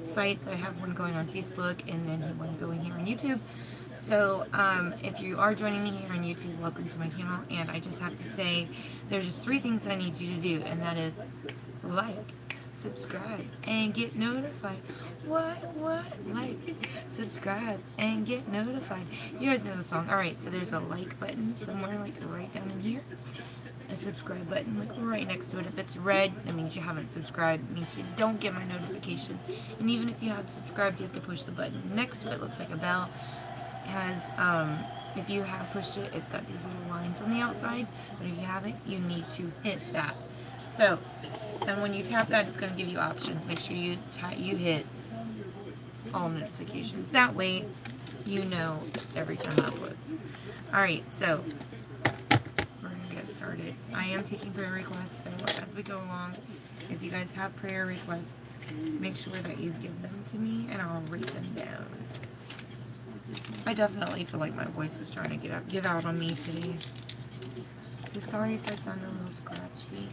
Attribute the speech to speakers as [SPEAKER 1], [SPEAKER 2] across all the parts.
[SPEAKER 1] sites. I have one going on Facebook and then one going here on YouTube. So, if you are joining me here on YouTube, welcome to my channel. And I just have to say, there's just three things that I need you to do, and that is like, subscribe, and get notified. What? Like, subscribe, and get notified. You guys know the song. Alright, so there's a like button somewhere, like right down in here. A subscribe button, like right next to it. If it's red, that means you haven't subscribed. It means you don't get my notifications. And even if you have subscribed, you have to push the button. Next to it looks like a bell. It has, if you have pushed it, it's got these little lines on the outside. But if you haven't, you need to hit that. So, and when you tap that, it's going to give you options. Make sure you hit all notifications. That way, you know every time I upload. Alright, so we're going to get started. I am taking prayer requests, so as we go along, if you guys have prayer requests, make sure that you give them to me, and I'll write them down. I definitely feel like my voice is trying to give out on me today. So sorry if I sound a little scratchy.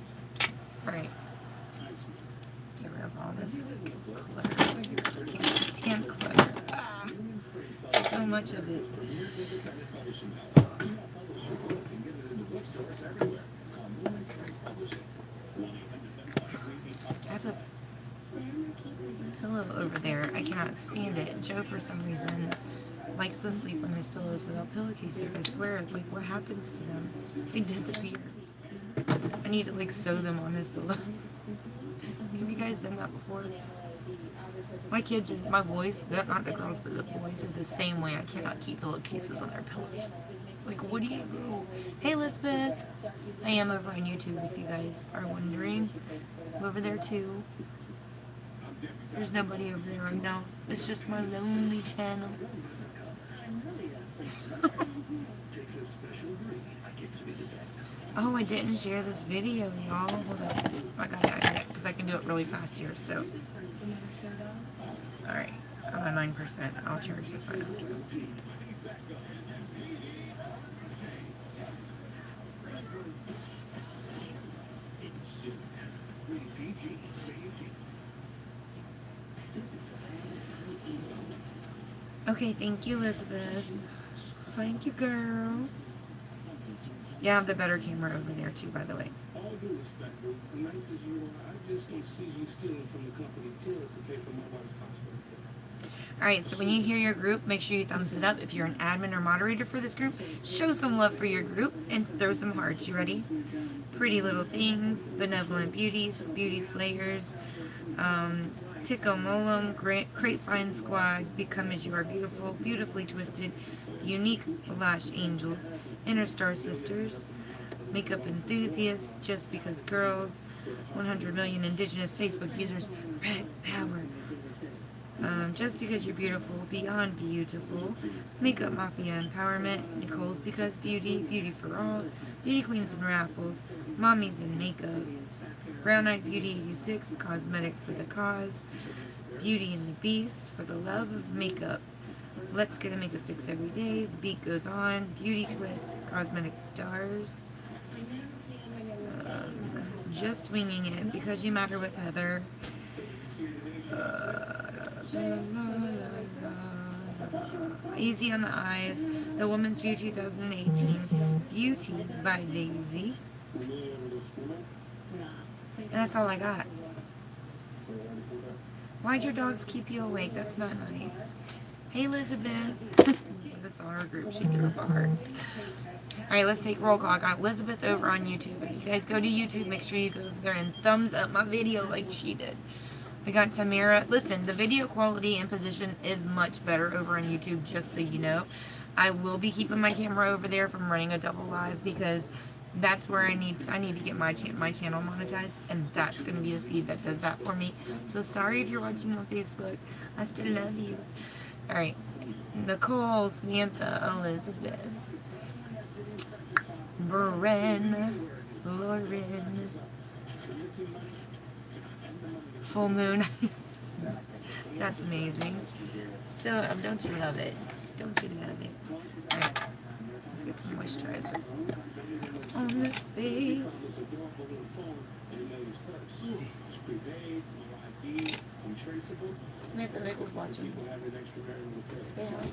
[SPEAKER 1] Alright. Get rid of all this clutter. I can't stand clutter. Ah, so much of it. I have a pillow over there. I cannot stand it. Joe, for some reason, likes to sleep on his pillows without pillowcases. I swear, it's like, what happens to them? They disappear. I need to, like, sew them on his pillows. Have you guys done that before? My kids, my boys, not the girls, but the boys are the same way. I cannot keep pillowcases on their pillows. Like, what do you do? Hey, Elizabeth. I am over on YouTube, if you guys are wondering. I'm over there, too. There's nobody over there right now. It's just my lonely channel. Oh, I didn't share this video, y'all. Hold up. I got it, because I can do it really fast here, so. Alright, I'm at 9%. I'll charge the phone after this. Okay, thank you, Elizabeth. Thank you, girls. You have the better camera over there, too, by the way. All due respect, the nice as you are, I just don't see you stealing from the company till to pay for my wife's hospital. Alright, so when you hear your group, make sure you thumbs it up. If you're an admin or moderator for this group, show some love for your group and throw some hearts. You ready? Pretty Little Things, Benevolent Beauties, Beauty Slayers, Tickomolum, Crate Fine Squad, Become As You Are Beautiful, Beautifully Twisted, Unique Lash Angels, Inner Star Sisters, Makeup Enthusiasts, Just Because Girls, 100 million Indigenous Facebook users, Red Power, Just Because You're Beautiful, Beyond Beautiful, Makeup Mafia Empowerment, Nicole's Because Beauty, Beauty for All, Beauty Queens and Raffles, Mommies in Makeup, Brown Eyed Beauty 86, Cosmetics with a Cause, Beauty and the Beast, For the Love of Makeup, Let's Get a Makeup Fix Every Day, The Beat Goes On, Beauty Twist, Cosmetic Stars, Just Winging It, Because You Matter with Heather, Easy on the Eyes, The Woman's View 2018, Beauty by Daisy, and that's all I got. Why'd your dogs keep you awake? That's not nice. Hey, Elizabeth. That's on our group. She threw up a heart. Alright, let's take roll call. I got Elizabeth over on YouTube. If you guys go to YouTube, make sure you go over there and thumbs up my video like she did. We got Tamira. Listen, the video quality and position is much better over on YouTube, just so you know. I will be keeping my camera over there from running a double live because that's where I need to get my channel monetized, and that's going to be the feed that does that for me. So sorry if you're watching on Facebook. I still love you. Alright. Nicole, Samantha, Elizabeth, Bren, Lauren, Full Moon. That's amazing. So, don't you love it? Don't you love it? Alright. Let's get some moisturizer on this face. Samantha Nichols watching. Yeah.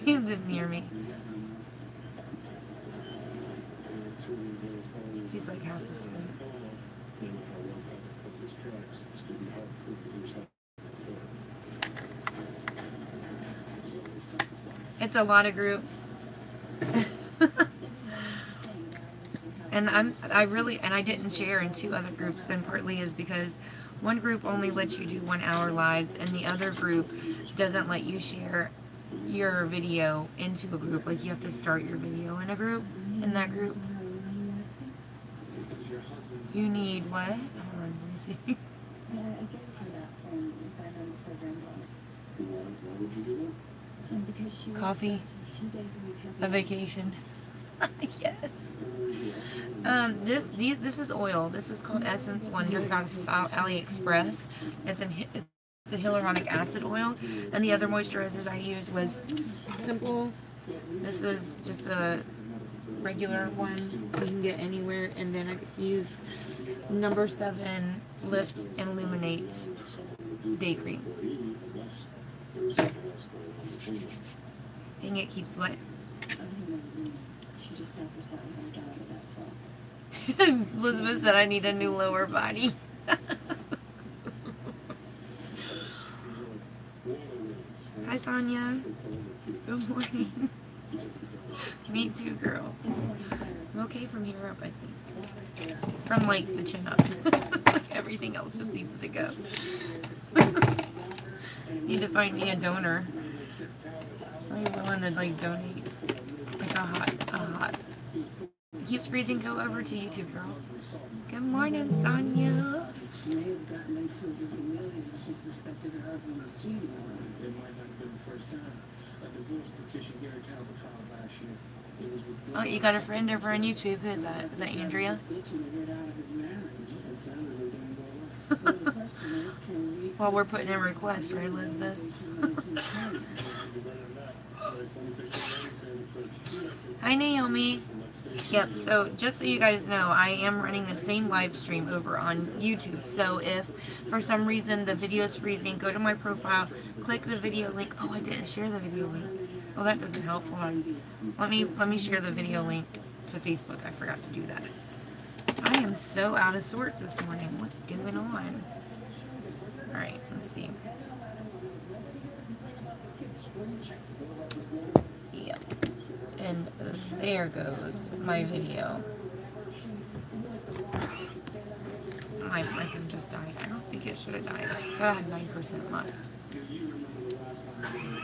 [SPEAKER 1] He lives near me. He's like half asleep. It's a lot of groups. And I didn't share in 2 other groups, and partly is because one group only lets you do 1 hour lives, and the other group doesn't let you share your video into a group. Like, you have to start your video in a group, in that group. You need what? Hold on, let me see. Coffee. A vacation. Yes. This is oil. This is called Essence Wonder. Got it off AliExpress. It's a hyaluronic acid oil, and the other moisturizers I used was Simple. This is just a regular one you can get anywhere, and then I use number 7 Lift and Illuminate Day Cream. Think it keeps what? Elizabeth said I need a new lower body. Hi, Sonia. Good morning. Me too, girl. I'm okay from here up, I think. From, like, the chin up. It's like everything else just needs to go. Need to find me a donor. Somebody willing to, like, donate. Like a hot. It keeps freezing. Go over to YouTube, girl. Good morning, Sonia. She may have gotten into it with Amelia. She suspected her husband was cheating on her. It might not have been the first time. A divorce petition Gary Talbot filed last year. Oh, you got a friend over on YouTube. Who is that? Is that Andrea? Well, we're putting in a request, right, Elizabeth? Hi, Naomi. Yep, so just so you guys know, I am running the same live stream over on YouTube. So if for some reason the video is freezing, go to my profile, click the video link. Oh, I didn't share the video link. Oh, that doesn't help. Hold on. Let me share the video link to Facebook. I forgot to do that. I am so out of sorts this morning. What's going on? Alright, let's see. Yep. And there goes my video. My phone just died. I don't think it should have died. So I had 9% left.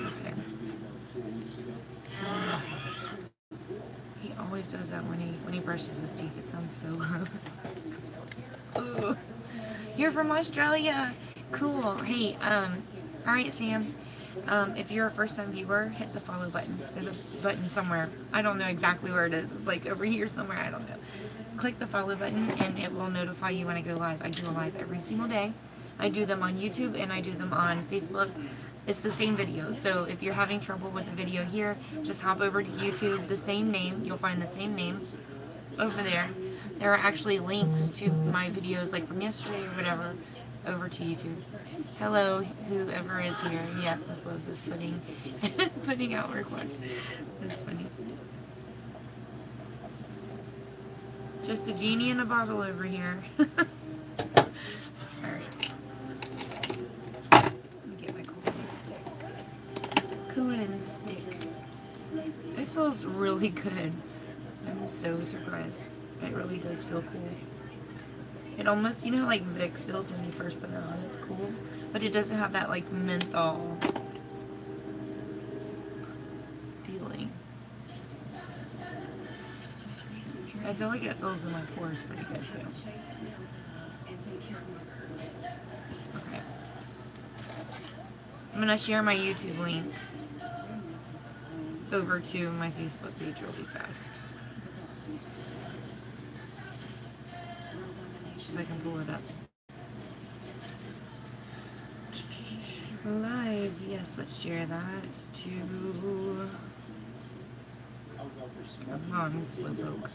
[SPEAKER 1] Okay. He always does that when he brushes his teeth. It sounds so gross. Ugh. You're from Australia. Cool. Hey, alright, Sam. If you're a first-time viewer, hit the follow button. There's a button somewhere. I don't know exactly where it is. It's like over here somewhere. I don't know. Click the follow button, and it will notify you when I go live. I do a live every single day. I do them on YouTube, and I do them on Facebook. It's the same video. So if you're having trouble with the video here, just hop over to YouTube. The same name. You'll find the same name over there. There are actually links to my videos, like from yesterday or whatever, over to YouTube. Hello, whoever is here. Yes, Miss Lowe's is putting out requests. That's funny. Just a genie in a bottle over here. Alright. Let me get my cooling stick. Cooling stick. It feels really good. I'm so surprised. It really does feel cool. It almost, you know how like Vicks feels when you first put it on? It's cool. But it doesn't have that like menthol feeling. I feel like it fills in my pores pretty good too. Okay. I'm going to share my YouTube link over to my Facebook page really fast. If I can pull it up. Live, yes, let's share that to... Come on, Slowpoke.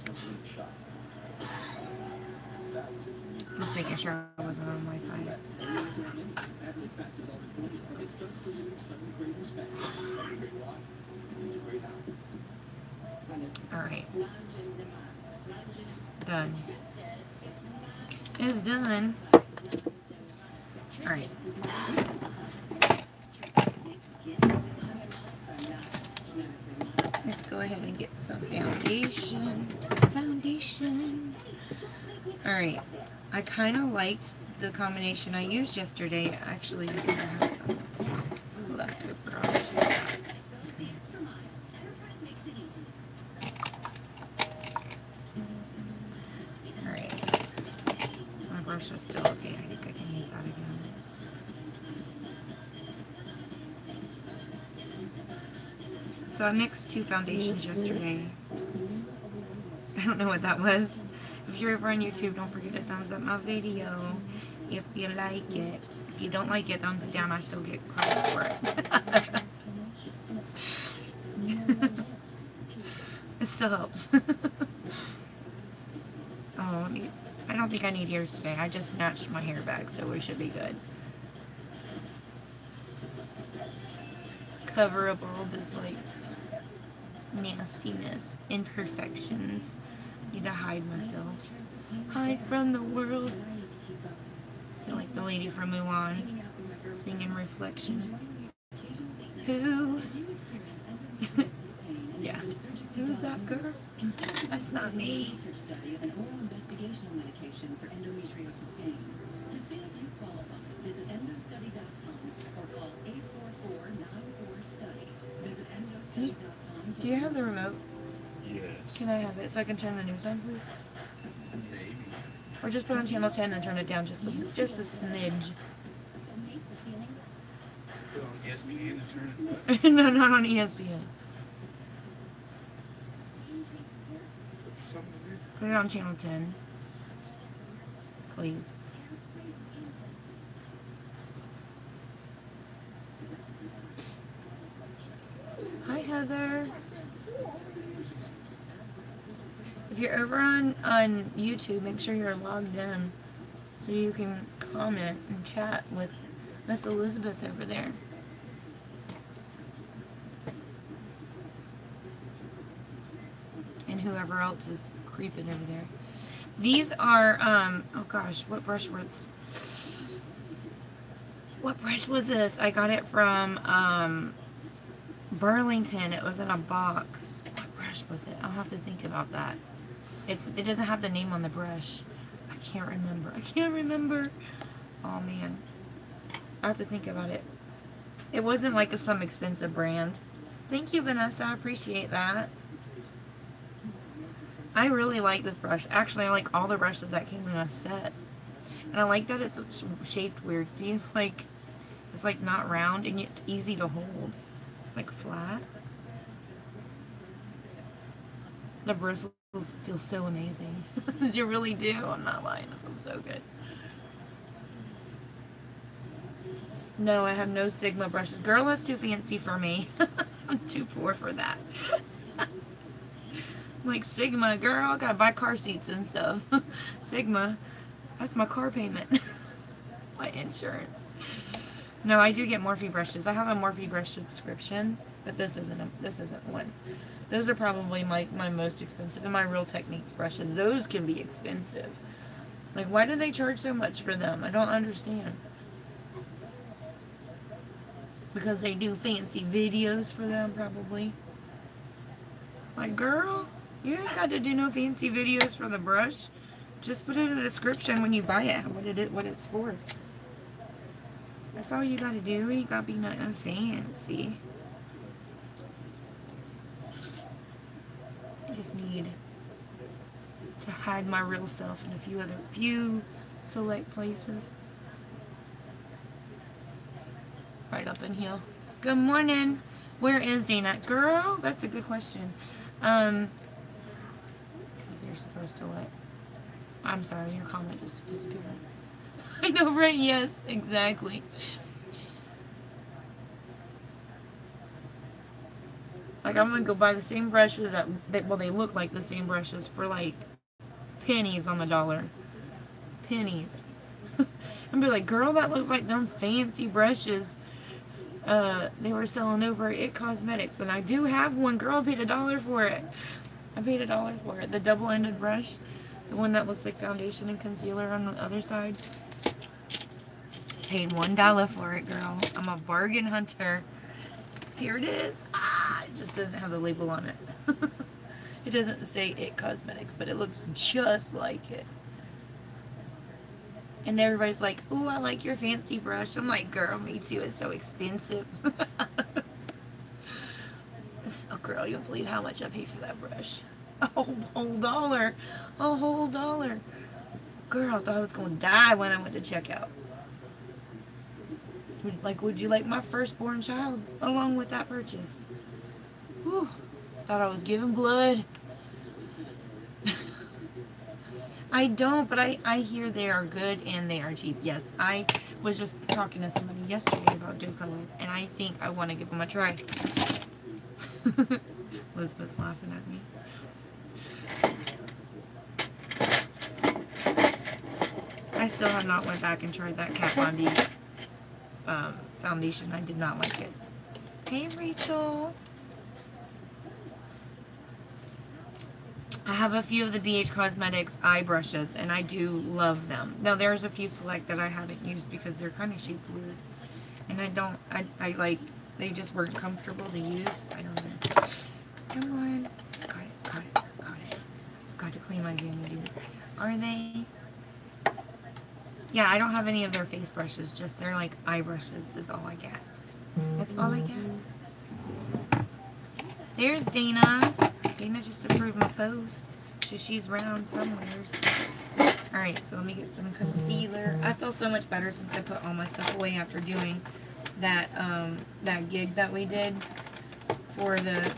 [SPEAKER 1] Just making sure I wasn't on Wi-Fi. Alright. Done. It's done. Alright. Let's go ahead and get some foundation. Foundation. Alright. I kind of liked the combination I used yesterday. Actually, I think I have some leftover options. Alright. My brush is still okay. I think I can use that again. So I mixed 2 foundations yesterday. I don't know what that was. If you're over on YouTube, don't forget to thumbs up my video if you like it. If you don't like it, thumbs it down. I still get credit for it. It still helps. Oh, I don't think I need ears today. I just snatched my hair back, so we should be good. Cover up all this, like, nastiness, imperfections. Need to hide myself. Hide from the world. Like the lady from Mulan singing Reflection. Who? Yeah. Who's that girl? That's not me. Do you have the remote?
[SPEAKER 2] Yes.
[SPEAKER 1] Can I have it so I can turn the news on, please?
[SPEAKER 2] Maybe.
[SPEAKER 1] Or just put on channel 10 and turn it down just a smidge.
[SPEAKER 2] Put on ESPN and turn it up.
[SPEAKER 1] No, not on ESPN. Put it on channel 10. Please. Hi, Heather. If you're over on YouTube, make sure you're logged in so you can comment and chat with Miss Elizabeth over there. And whoever else is creeping over there. These are, oh gosh, what brush was this? I got it from, Burlington. It was in a box. What brush was it? I'll have to think about that. It doesn't have the name on the brush. I can't remember. Oh man. I have to think about it. It wasn't like of some expensive brand. Thank you, Vanessa. I appreciate that. I really like this brush. Actually, I like all the brushes that came in a set. And I like that it's shaped weird. See, it's like not round and it's easy to hold. It's like flat. The bristles feel so amazing. You really do. I'm not lying. It feels so good. No, I have no Sigma brushes. Girl, that's too fancy for me. I'm too poor for that. Like Sigma, girl, I gotta buy car seats and stuff. Sigma, that's my car payment. My insurance. No, I do get Morphe brushes. I have a Morphe brush subscription, but this isn't one. Those are probably my most expensive, and my Real Techniques brushes. Those can be expensive. Like, why do they charge so much for them? I don't understand. Because they do fancy videos for them, probably. Like, girl, you ain't got to do no fancy videos for the brush. Just put it in the description when you buy it, what it's for. That's all you gotta do. You gotta be nothing fancy. I just need to hide my real self in a few select places. Right up in here. Good morning. Where is Dana? Girl, that's a good question. Because they're supposed to what? I'm sorry, your comment just disappeared. I know, right? Yes, exactly. Like, I'm gonna go buy the same brushes well, they look like the same brushes for like pennies on the dollar. pennies. And be like, girl, that looks like them fancy brushes they were selling over at It Cosmetics. And I do have one. Girl, I paid $1 for it. I paid $1 for it. The double-ended brush. The one that looks like foundation and concealer on the other side. Paid $1 for it, girl. I'm a bargain hunter. Here it is. Ah, it just doesn't have the label on it. It doesn't say It Cosmetics, but it looks just like it. And everybody's like, ooh, I like your fancy brush. I'm like, girl, me too. It's so expensive. Oh, girl, you don't believe how much I paid for that brush. A whole $1. A whole $1. Girl, I thought I was going to die when I went to checkout. Like, would you like my firstborn child along with that purchase? Whew. Thought I was giving blood. I don't, but I hear they are good and they are cheap. Yes, I was just talking to somebody yesterday about Joe Color, and I think I want to give them a try. Elizabeth's laughing at me. I still have not went back and tried that Kat Von D foundation. I did not like it. Hey, Rachel. I have a few of the BH Cosmetics eye brushes, and I do love them. Now, there's a few select that I haven't used because they're kind of shaped weird. And I like, they just weren't comfortable to use. I don't know. Come on. Got it. I've got to clean my vanity. Are they? Yeah, I don't have any of their face brushes, just their, like, eye brushes is all I get. That's all I get. There's Dana. Dana just approved my post. She's round somewhere. Alright, so let me get some concealer. I feel so much better since I put all my stuff away after doing that that gig that we did for the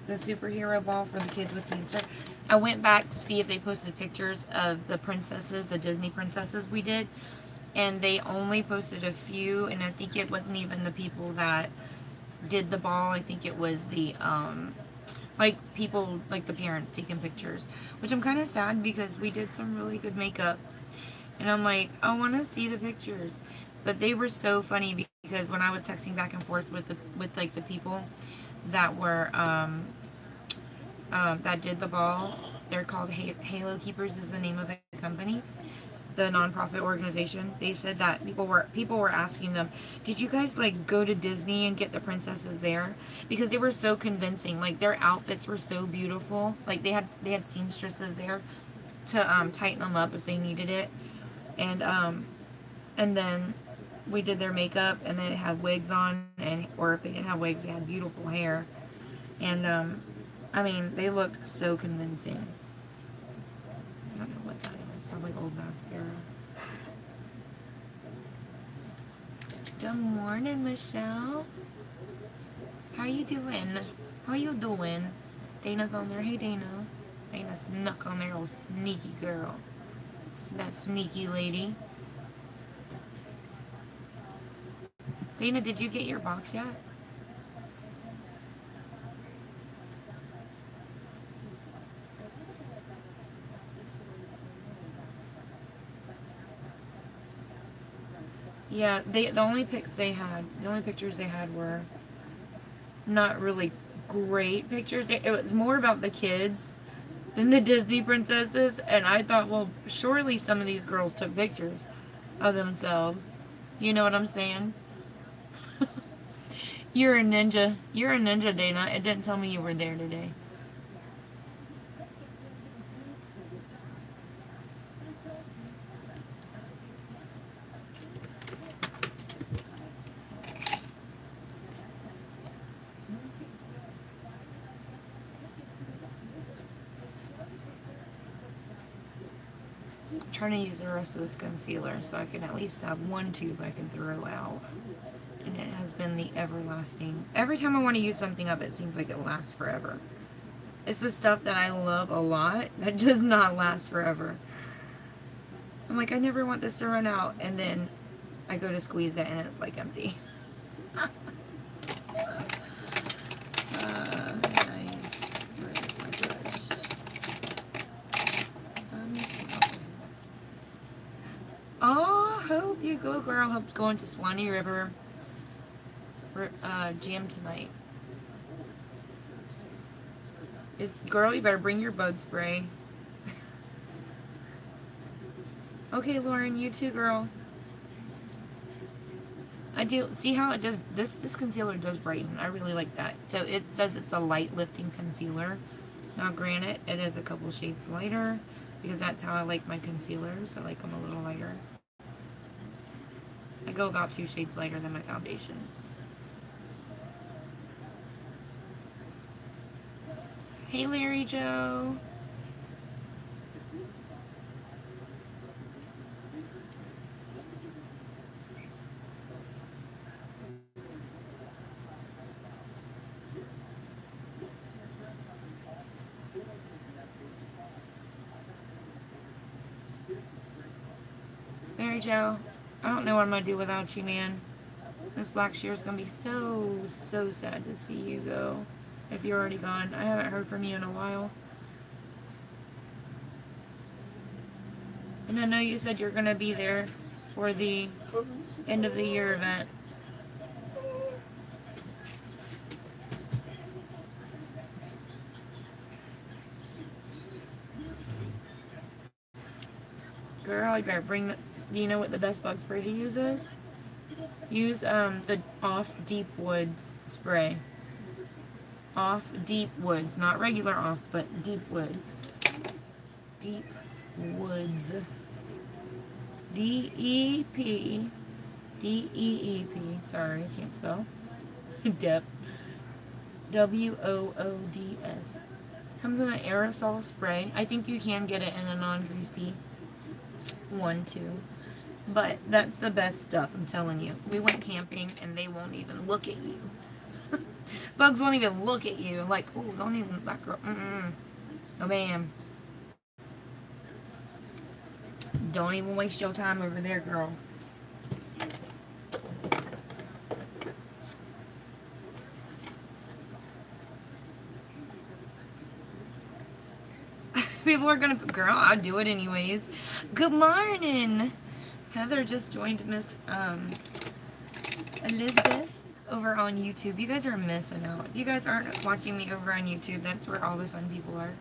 [SPEAKER 1] superhero ball for the kids with cancer. I went back to see if they posted pictures of the princesses, the Disney princesses we did, and they only posted a few, and I think it wasn't even the people that did the ball. I think it was the like people, like the parents taking pictures, which I'm kind of sad because we did some really good makeup, and I'm like, I want to see the pictures. But they were so funny because when I was texting back and forth with like the people that were that did the ball, they're called Halo Keepers is the name of the company, the nonprofit organization. They said that people were asking them, did you guys like go to Disney and get the princesses there? Because they were so convincing. Like their outfits were so beautiful. Like they had seamstresses there to tighten them up if they needed it, and then we did their makeup, and they had wigs on, or if they didn't have wigs, they had beautiful hair, and I mean, they looked so convincing. I don't know what that is. Probably old mascara. Good morning, Michelle. How you doing? How you doing? Dana's on there. Hey, Dana. Dana snuck on there, old sneaky girl. That sneaky lady. Dana, did you get your box yet? Yeah, the only pictures they had were not really great pictures. It was more about the kids than the Disney princesses, and I thought, well, surely some of these girls took pictures of themselves. You know what I'm saying? You're a ninja. You're a ninja, Dana. It didn't tell me you were there today. I'm trying to use the rest of this concealer so I can at least have one tube I can throw out. And it has been the everlasting. Every time I want to use something up, it seems like it lasts forever. It's the stuff that I love a lot that does not last forever. I'm like, I never want this to run out, and then I go to squeeze it and it's like empty. Nice. Where's my brush? you go, girl. Hope's going to Swanee River Jam tonight. Girl, you better bring your bug spray. Okay, Lauren, you too, girl. I do see how it does. This concealer does brighten. I really like that. So it says it's a light lifting concealer. Now, granted, it is a couple shades lighter because that's how I like my concealers. I like them a little lighter. I go about 2 shades lighter than my foundation. Hey, Larry Joe. Larry Joe, I don't know what I'm going to do without you, man. This Blackshear's going to be so sad to see you go. If you're already gone. I haven't heard from you in a while. And I know you said you're going to be there for the end of the year event. Girl, you better bring the... Do you know what the best bug spray to use is? Use the Off Deep Woods spray. Off Deep Woods. Not regular Off, but Deep Woods. Deep Woods. D-E-P. D-E-E-P. Sorry, I can't spell. Dep. W-O-O-D-S. Comes in an aerosol spray. I think you can get it in a non-greasy one too. But that's the best stuff, I'm telling you. We went camping and they won't even look at you. Bugs won't even look at you. Like, oh, don't even, that girl, oh, man. Don't even waste your time over there, girl. People are gonna, girl, I'll do it anyways. Good morning. Heather just joined Miss Elizabeth over on YouTube. You guys are missing out. If you guys aren't watching me over on YouTube, that's where all the fun people are.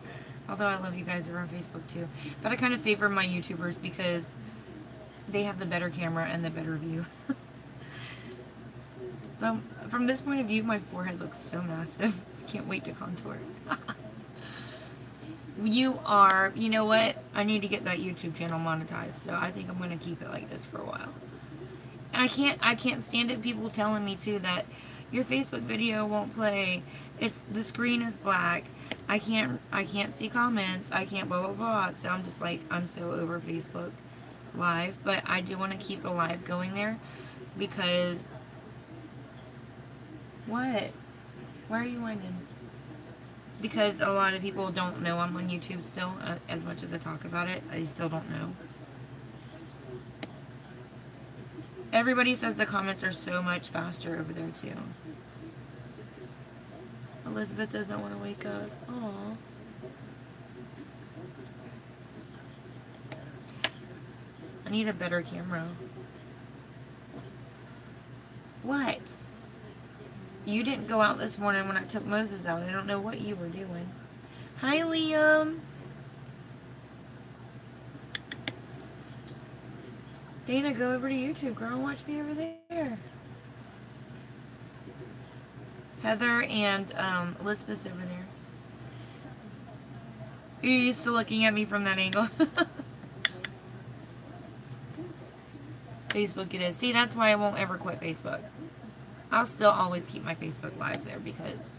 [SPEAKER 1] Although I love you guys over on Facebook too. But I kind of favor my YouTubers because they have the better camera and the better view. From this point of view, my forehead looks so massive. I can't wait to contour it. You know what? I need to get that YouTube channel monetized, so I think I'm going to keep it like this for a while. And I can't stand it, people telling me too that your Facebook video won't play. The screen is black. I can't see comments. I can't blah blah blah. So I'm just like, I'm so over Facebook Live, but I do want to keep the live going there because what? Why are you whining? Because a lot of people don't know I'm on YouTube still, as much as I talk about it, I still don't know. Everybody says the comments are so much faster over there too. Elizabeth doesn't want to wake up. Aww. I need a better camera. What? You didn't go out this morning when I took Moses out. I don't know what you were doing. Hi, Liam. Dana, go over to YouTube, girl. Watch me over there. Heather and Elizabeth's over there. You're used to looking at me from that angle. Facebook it is. See, that's why I won't ever quit Facebook. I'll still always keep my Facebook Live there because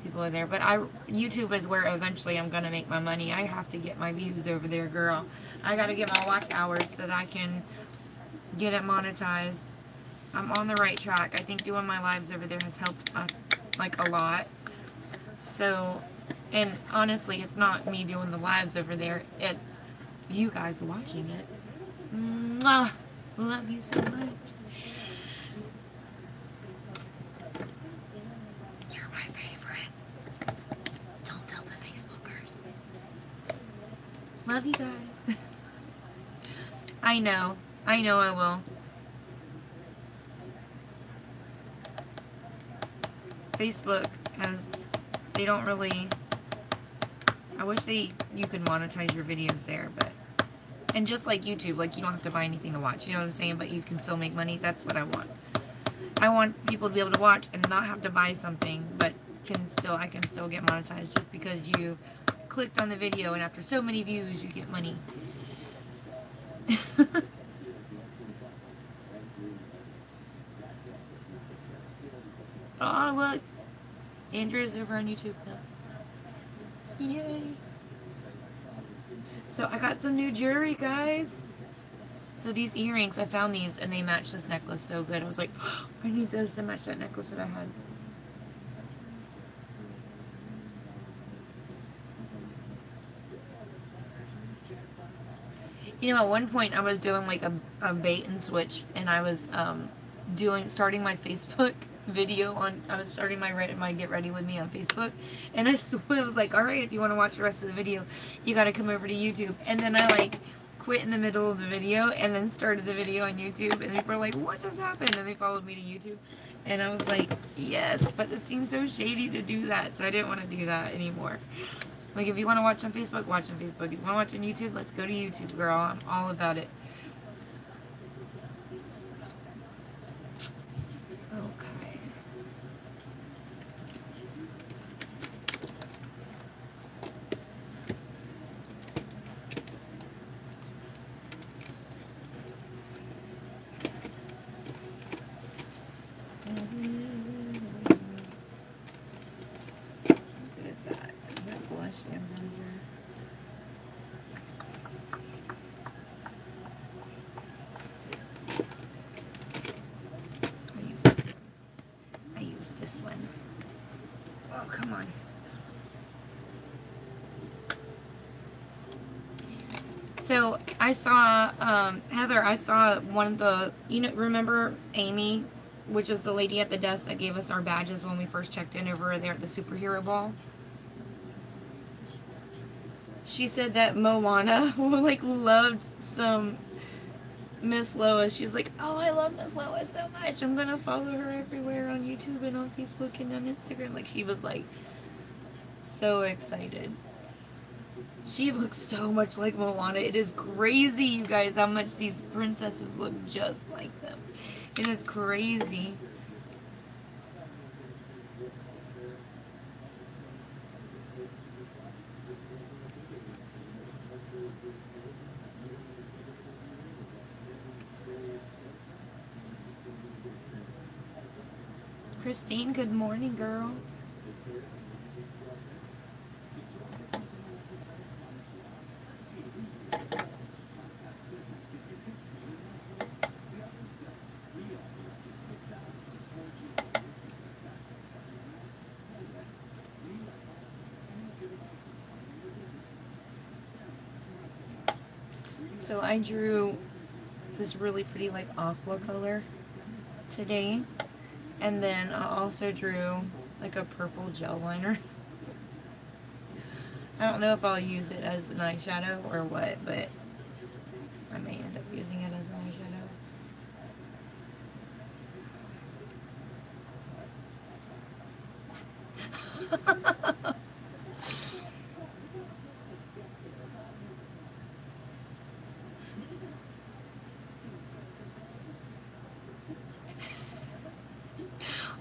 [SPEAKER 1] people are there. But YouTube is where eventually I'm going to make my money. I have to get my views over there, girl. I got to get my watch hours so that I can get it monetized. I'm on the right track. I think doing my lives over there has helped like a lot. So, and honestly, it's not me doing the lives over there. It's you guys watching it. Mwah! Love you so much. You're my favorite. Don't tell the Facebookers. Love you guys. I know I will. Facebook has, they don't really, I wish you could monetize your videos there, but, and just like YouTube, like you don't have to buy anything to watch, you know what I'm saying, but you can still make money. That's what I want. I want people to be able to watch and not have to buy something, but I can still get monetized just because you clicked on the video and after so many views you get money. Oh, look. Andrew's over on YouTube now. Yay. So I got some new jewelry, guys. So these earrings, I found these and they match this necklace so good. I was like, oh, I need those to match that necklace that I had. You know, at one point I was doing like a bait and switch, and I was starting my Facebook video on, I was starting my Get Ready With Me on Facebook, and I was like, alright, if you want to watch the rest of the video, you gotta come over to YouTube. And then I like quit in the middle of the video and then started the video on YouTube, and people were like, what just happened? And they followed me to YouTube, and I was like, yes, but it seems so shady to do that, so I didn't want to do that anymore. Like, if you want to watch on Facebook, watch on Facebook. If you want to watch on YouTube, let's go to YouTube, girl. I'm all about it. Okay. What is that? Is that blush and bronzer? I use this one. Oh, come on. So I saw, Heather, I saw one of the, remember Amy, which is the lady at the desk that gave us our badges when we first checked in over there at the superhero ball? She said that Moana, like, loved some Miss Lois. She was like, oh, I love Miss Lois so much. I'm going to follow her everywhere on YouTube and on Facebook and on Instagram. Like, she was, like, so excited. She looks so much like Moana. It is crazy, you guys, how much these princesses look just like them. It is crazy. Christine, good morning, girl. So I drew this really pretty like aqua color today, and then I also drew like a purple gel liner. I don't know if I'll use it as an eyeshadow or what, but I may end up using it as an eyeshadow.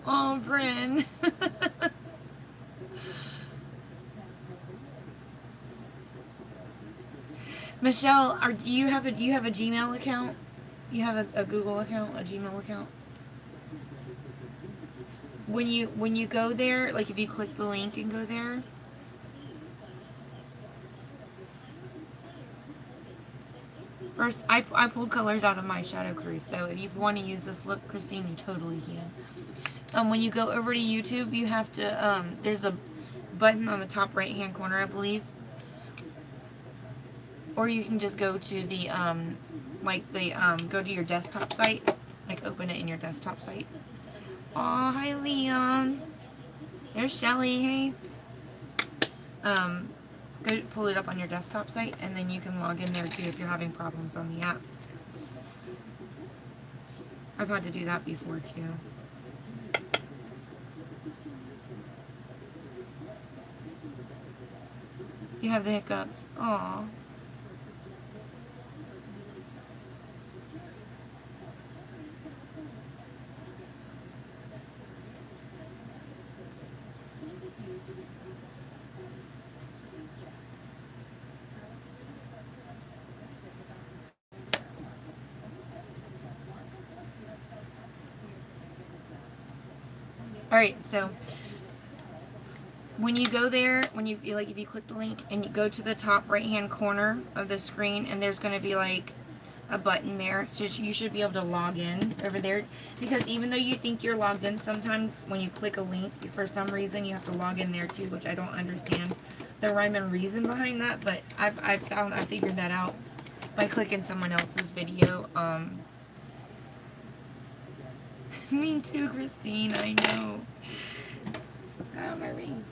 [SPEAKER 1] Oh, Bryn. Michelle, do you have a Gmail account? You have a Google account, a Gmail account? When you go there, like if you click the link and go there, first I pulled colors out of my Shadow Cruise, so if you want to use this look, Christine, you totally can. When you go over to YouTube, you have to, there's a button on the top right hand corner, I believe. Or you can just go to the, go to your desktop site. Like, open it in your desktop site. Aw, hi, Leon. There's Shelly, hey. Go pull it up on your desktop site, and then you can log in there, too, if you're having problems on the app. I've had to do that before, too. You have the hiccups. Aw. Alright, so when you go there, when you like, if you click the link and you go to the top right hand corner of the screen, and there's going to be like a button there, so you should be able to log in over there, because even though you think you're logged in, sometimes when you click a link, for some reason you have to log in there too, which I don't understand the rhyme and reason behind that, but I figured that out by clicking someone else's video. Me too, Christine, I know. Oh, my ring.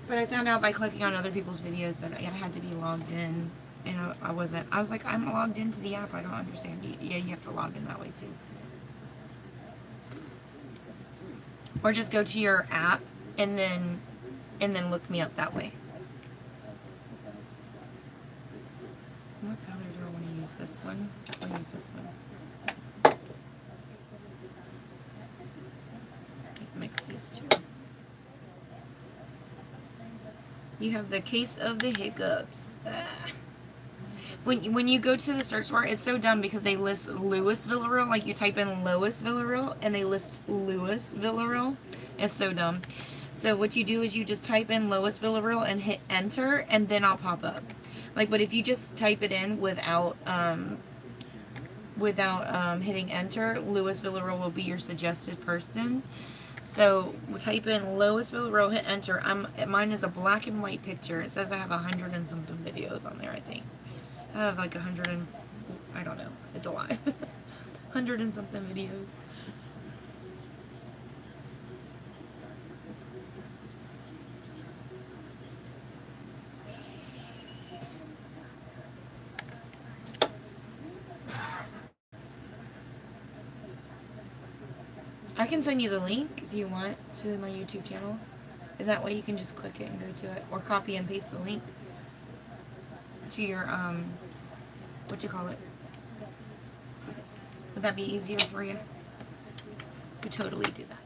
[SPEAKER 1] But I found out by clicking on other people's videos that I had to be logged in, and I wasn't. I was like, I'm logged into the app. I don't understand. Yeah, you have to log in that way too. Or just go to your app and then look me up that way. What color do I want to use? This one? I'll use this one. Mix these two. You have the case of the hiccups. When you go to the search bar, it's so dumb because they list Louis Villarreal. Like, you type in Lois Villarreal and they list Louis Villarreal. It's so dumb. So what you do is you just type in Lois Villarreal and hit enter, and then I'll pop up. Like, but if you just type it in without hitting enter, Louis Villarreal will be your suggested person. So we'll type in Lois Villarreal, hit enter. Mine is a black and white picture. It says I have 100 and something videos on there, I think. I have like 100 and, I don't know. It's a lot. 100 and something videos. I can send you the link if you want to my YouTube channel. And that way you can just click it and go to it. Or copy and paste the link to your, what you call it? Would that be easier for you? Could totally do that.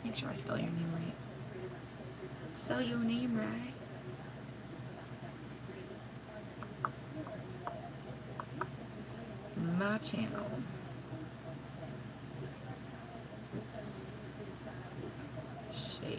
[SPEAKER 1] Make sure I spell your name right. Spell your name right. My channel. Share.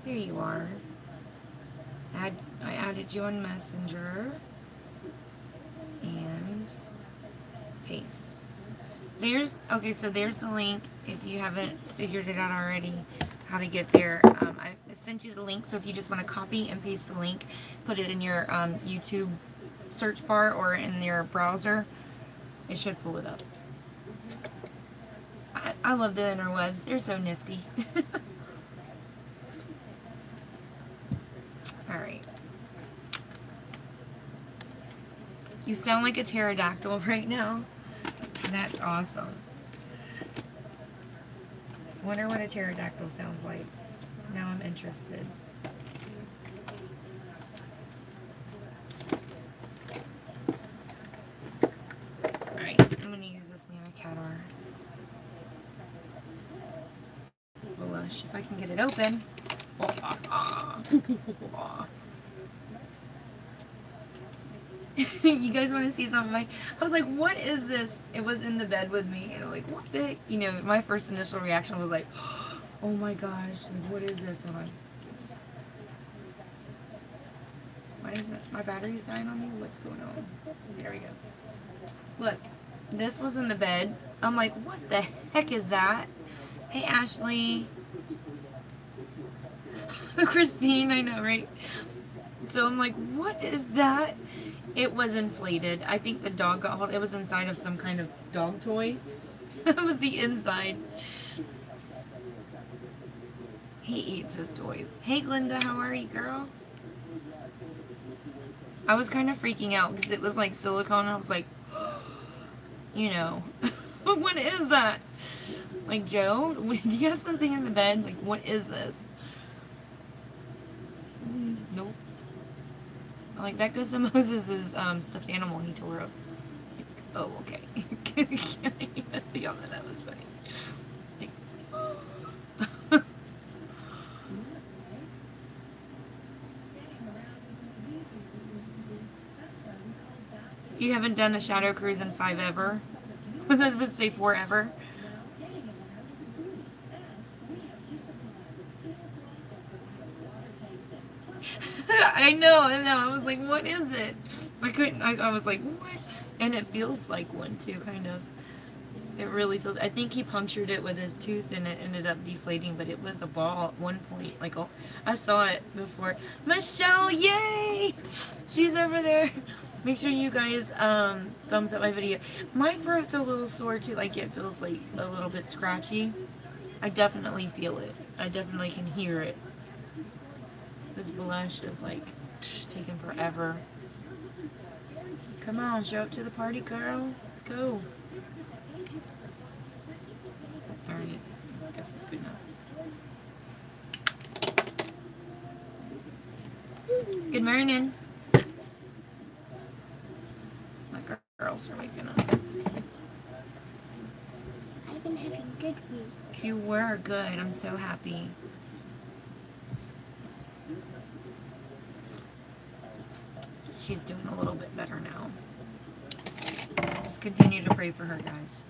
[SPEAKER 1] Here you are. I added you on Messenger. And paste. Okay, so there's the link if you haven't figured it out already how to get there. I sent you the link, so if you just want to copy and paste the link, put it in your YouTube search bar or in your browser, it should pull it up. I love the interwebs. They're so nifty. Alright. You sound like a pterodactyl right now. That's awesome. Wonder what a pterodactyl sounds like. Now I'm interested. Alright, I'm gonna use this Nana Cat R blush if I can get it open. You guys want to see something? I was like, what is this? It was in the bed with me, and I'm like, what the heck? You know, my first initial reaction was like, oh my gosh, like, what is this? Hold on. Why is it? My battery's dying on me? What's going on? There we go. Look. This was in the bed. I'm like, what the heck is that? Hey, Ashley. Christine, I know, right? So I'm like, what is that? It was inflated. I think the dog got hold. It was inside of some kind of dog toy. That was the inside. He eats his toys. Hey, Glenda, how are you, girl? I was kind of freaking out because it was like silicone. I was like, you know, what is that? Like, Joe, do you have something in the bed? Like, what is this? Nope. Like, that goes to Moses' stuffed animal he tore up. Like, oh, okay. Y'all know that was funny. Like, you haven't done a shadow cruise in 5 ever? Was I supposed to say 4 ever? I know. I was like, what is it? I couldn't. I was like, what? And it feels like one too, kind of. It really feels. I think he punctured it with his tooth, and it ended up deflating. But it was a ball at one point. Like, oh, I saw it before. Michelle, yay! She's over there. Make sure you guys thumbs up my video. My throat's a little sore too. Like, it feels like a little bit scratchy. I definitely feel it. I definitely can hear it. This blush is like taking forever. Come on, show up to the party, girl. Let's go. Alright, I guess it's good now. Good morning. My girls are waking up.
[SPEAKER 3] I've been having good weeks.
[SPEAKER 1] You were good. I'm so happy. She's doing a little bit better now. Just continue to pray for her, guys.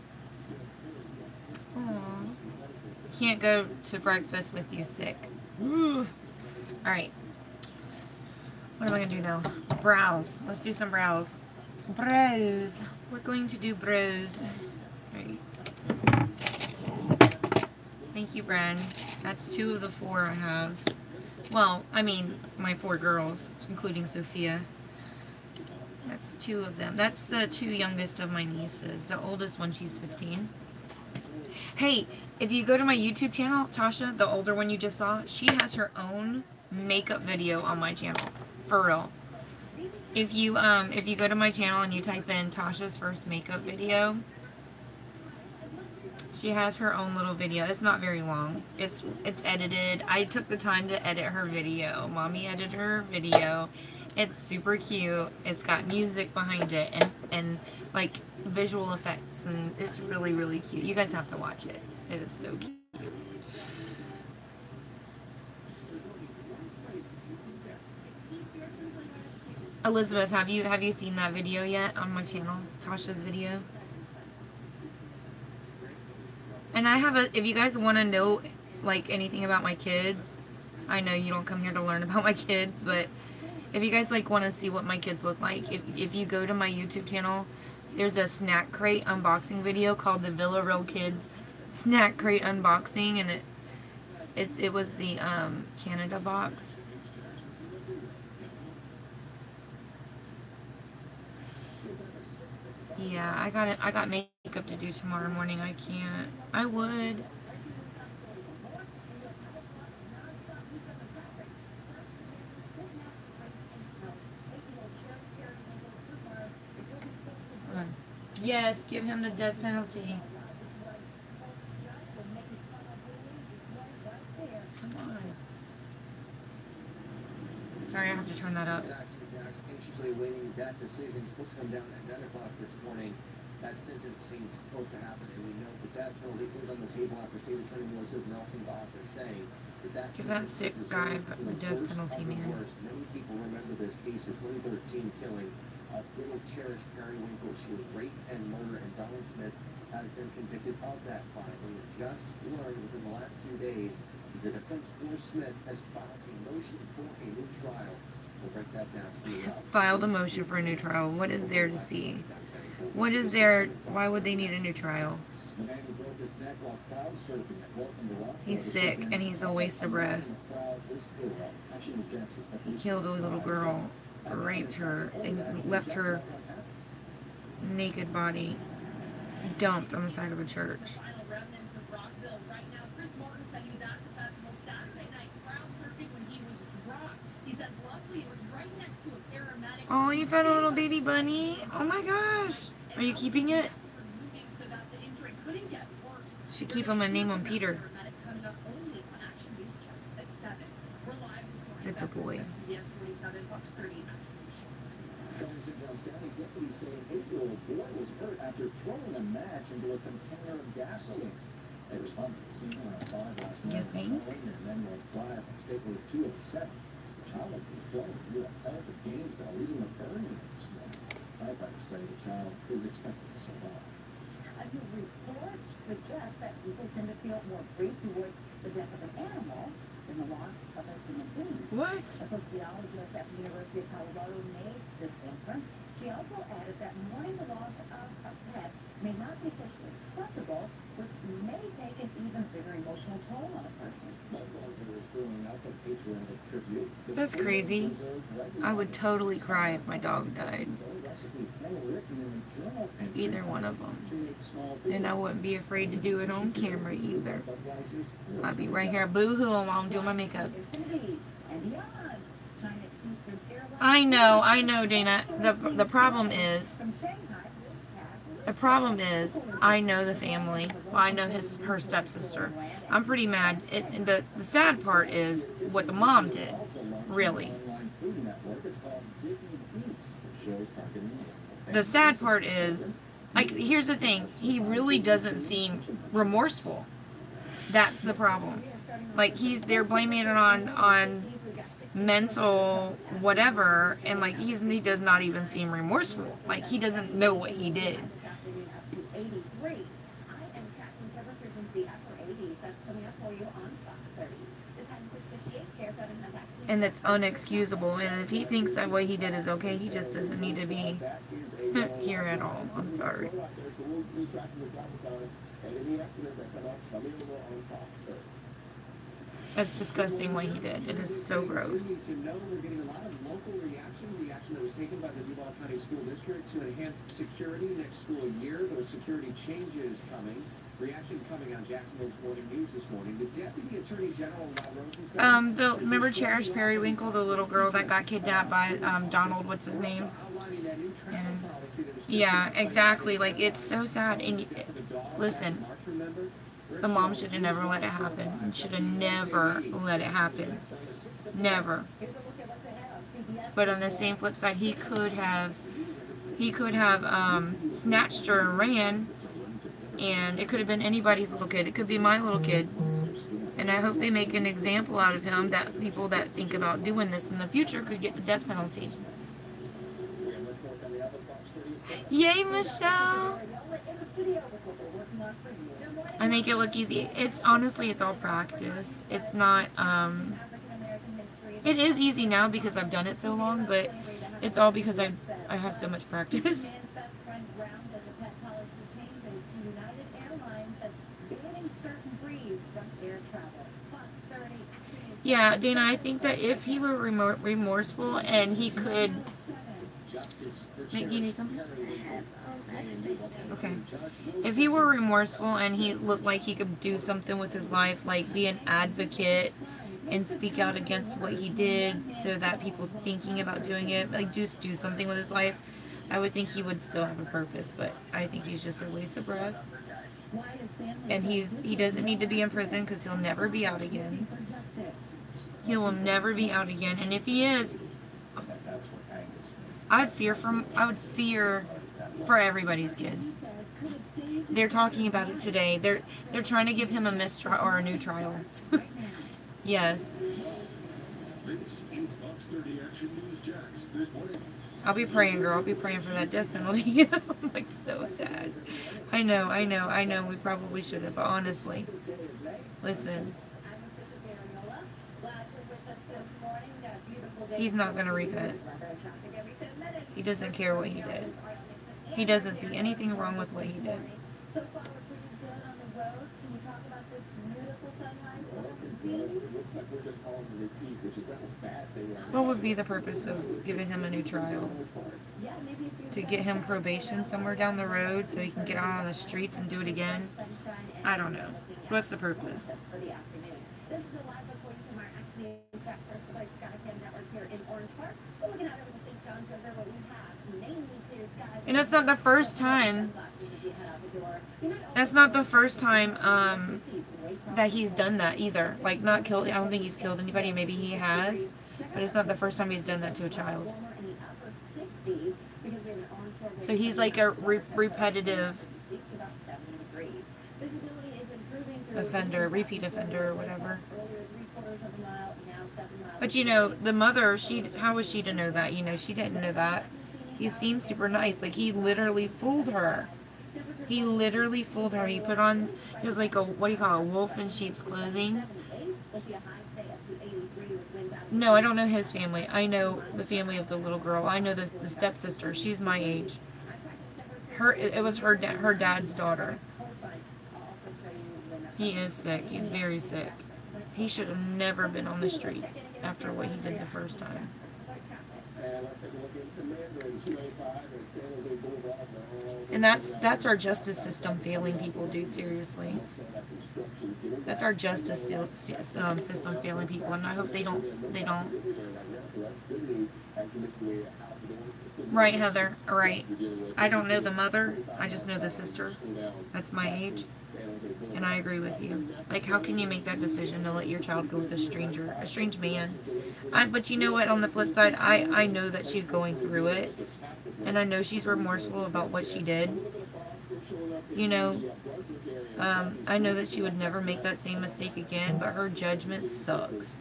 [SPEAKER 1] Aww. Can't go to breakfast with you sick. Alright. What am I going to do now? Brows. Let's do some brows. Brows. We're going to do brows. Right. Thank you, Bren. That's 2 of the 4 I have. Well, I mean, my 4 girls, including Sophia. That's 2 of them. That's the 2 youngest of my nieces. The oldest one, she's 15. Hey, if you go to my YouTube channel, Tasha, the older one you just saw, she has her own makeup video on my channel. For real. If you go to my channel and you type in Tasha's first makeup video, she has her own little video. It's not very long. It's edited. I took the time to edit her video. Mommy edited her video. It's super cute. It's got music behind it and like visual effects, and it's really, really cute. You guys have to watch it. It is so cute. Elizabeth, have you seen that video yet on my channel? Tasha's video? And I have if you guys want to know like anything about my kids, I know you don't come here to learn about my kids, but if you guys like want to see what my kids look like, if you go to my YouTube channel, there's a snack crate unboxing video called the Villa Real Kids Snack Crate Unboxing, and it was the Canada box. Yeah, I got makeup to do tomorrow morning. I can't. I would. Yes, give him the death penalty. Come on. Sorry, I have to turn that up.
[SPEAKER 4] Anxiously awaiting that decision. It's supposed to come down at 9 o'clock this morning. That sentencing is supposed to happen, and we know the death penalty is on the table after State Attorney Melissa Nelson's office saying that
[SPEAKER 1] Give that sick guy the death penalty, man.
[SPEAKER 4] Many people remember this case, the 2013 killing of little cherished Periwinkle. She was raped and murdered, and Donald Smith has been convicted of that crime. We have just learned within the last 2 days the defense for Smith has filed a motion for a new trial. We'll break that down for you.
[SPEAKER 1] Filed a motion for a new trial. What is there to see? What is their? Why would they need a new trial?
[SPEAKER 4] The man who broke his neck while crowd surfing at Wilton Rock.
[SPEAKER 1] He's sick and he's a waste of breath. He killed a little girl, raped her, and left her naked body dumped on the side of a church.
[SPEAKER 5] Final remnants of Rockville right now. Chris Martin said he was at the festival Saturday night crowd surfing when he was dropped. He says luckily it was right next to a paramedic.
[SPEAKER 1] Oh, you found a little baby bunny? Oh my gosh. Are you keeping it?
[SPEAKER 5] So that the injury couldn't get worse.
[SPEAKER 1] Should keep him and name him Peter.
[SPEAKER 5] Paramedic coming up only on Action News checks at 7. We're live this morning.
[SPEAKER 1] It's a boy.
[SPEAKER 5] CBS 47, Fox 30.
[SPEAKER 4] St. Johns County deputies say an 8-year-old boy was hurt after throwing a match into a container of gasoline. They responded to the scene around 5 last night.
[SPEAKER 1] You think?
[SPEAKER 4] Near Manuel Drive on State Road 207. The child had been filmed near a health at Gainesville. He's in the burning this morning. Firefighters say the child is expected to survive.
[SPEAKER 6] A new report suggests that people tend to feel more grief towards the death of an animal than the loss of a human being.
[SPEAKER 1] What?
[SPEAKER 6] A sociologist at the University of Colorado made this inference. She also added that mourning the loss of a pet may not be socially acceptable, which may take an even bigger emotional toll on a person.
[SPEAKER 4] Budweiser is brewing up a patriotic tribute.
[SPEAKER 1] That's crazy. I would totally cry if my dog died. Either one of them. And I wouldn't be afraid to do it on camera either. I'd be right here boo-hooing while I'm doing my makeup. I know, Dana. The problem is, I know the family. Well, I know her stepsister. I'm pretty mad. The sad part is what the mom did, really. The sad part is, like, here's the thing. He really doesn't seem remorseful. That's the problem. Like, they're blaming it on mental whatever, and like he does not even seem remorseful. Like, he doesn't know what he did. And that's unexcusable. And if he thinks that what he did is okay, he just doesn't need to be here at all. I'm sorry. That's disgusting what he did. It is so gross.
[SPEAKER 4] We're getting a lot of local reaction that was taken by the Duval County School District to enhance security next school year. Those security changes coming. Reaction coming on Jacksonville's Morning News this morning. The Deputy Attorney General Rod Rosenstein.
[SPEAKER 1] Remember Cherish Periwinkle, the little girl that got kidnapped by Donald, what's his name? And, yeah, exactly. Like, it's so sad. And listen, the mom should have never let it happen. Should have never let it happen. Never. But on the same flip side, he could have snatched her and ran. And it could have been anybody's little kid. It could be my little kid. And I hope they make an example out of him, that people that think about doing this in the future could get the death penalty. Yay, Michelle! I make it look easy. It's honestly, it's all practice. It's not, it is easy now because I've done it so long, but it's all because I have so much practice. Yeah, Dana, I think that if he were remorseful and he could... You need something? Okay. If he were remorseful and he looked like he could do something with his life, like be an advocate and speak out against what he did so that people thinking about doing it, like just do something with his life, I would think he would still have a purpose, but I think he's just a waste of breath. And he doesn't need to be in prison because he'll never be out again. He will never be out again, and if he is, I would fear for everybody's kids. They're talking about it today. They're trying to give him a mistrial or a new trial. Yes. I'll be praying, girl. I'll be praying for that death penalty. I'm like so sad. I know. We probably should have, but honestly, listen. He's not gonna repent. He doesn't care what he did. He doesn't see anything wrong with what he did.
[SPEAKER 6] So far, we're pretty good on the roads. Can you talk about this beautiful sunrise?
[SPEAKER 4] It looks like we're just on the repeat, which is not a bad thing.
[SPEAKER 1] What would be the purpose of giving him a new trial?
[SPEAKER 6] Yeah, maybe if you
[SPEAKER 1] To get him probation somewhere down the road so he can get out on the streets and do it again? I don't know. What's the purpose?
[SPEAKER 6] for the afternoon. This is a live reporting from our Action News First Light Sky Cam Network here in Orange Park. We're looking out over the St. John's River where we have mainly clear skies.
[SPEAKER 1] And that's not the first time. That's not the first time that he's done that either. Like, not killed. I don't think he's killed anybody. Maybe he has, but it's not the first time he's done that to a child. So he's like a repetitive offender, repeat offender, or whatever. But you know, the mother, how was she to know that? You know, she didn't know that. He seemed super nice. Like, he literally fooled her. He literally fooled her. He put on, it was like a, what do you call it, wolf in sheep's clothing. No, I don't know his family. I know the family of the little girl. I know the stepsister. She's my age. It was her dad's daughter. He is sick. He's very sick. He should have never been on the streets after what he did the first time. And that's our justice system failing people, dude. Seriously, that's our justice system failing people, and I hope they don't. Right, Heather. Right. I don't know the mother. I just know the sister. That's my age, and I agree with you. Like, how can you make that decision to let your child go with a strange man? But you know what? On the flip side, I know that she's going through it, and I know she's remorseful about what she did. You know, I know that she would never make that same mistake again, but her judgment sucks.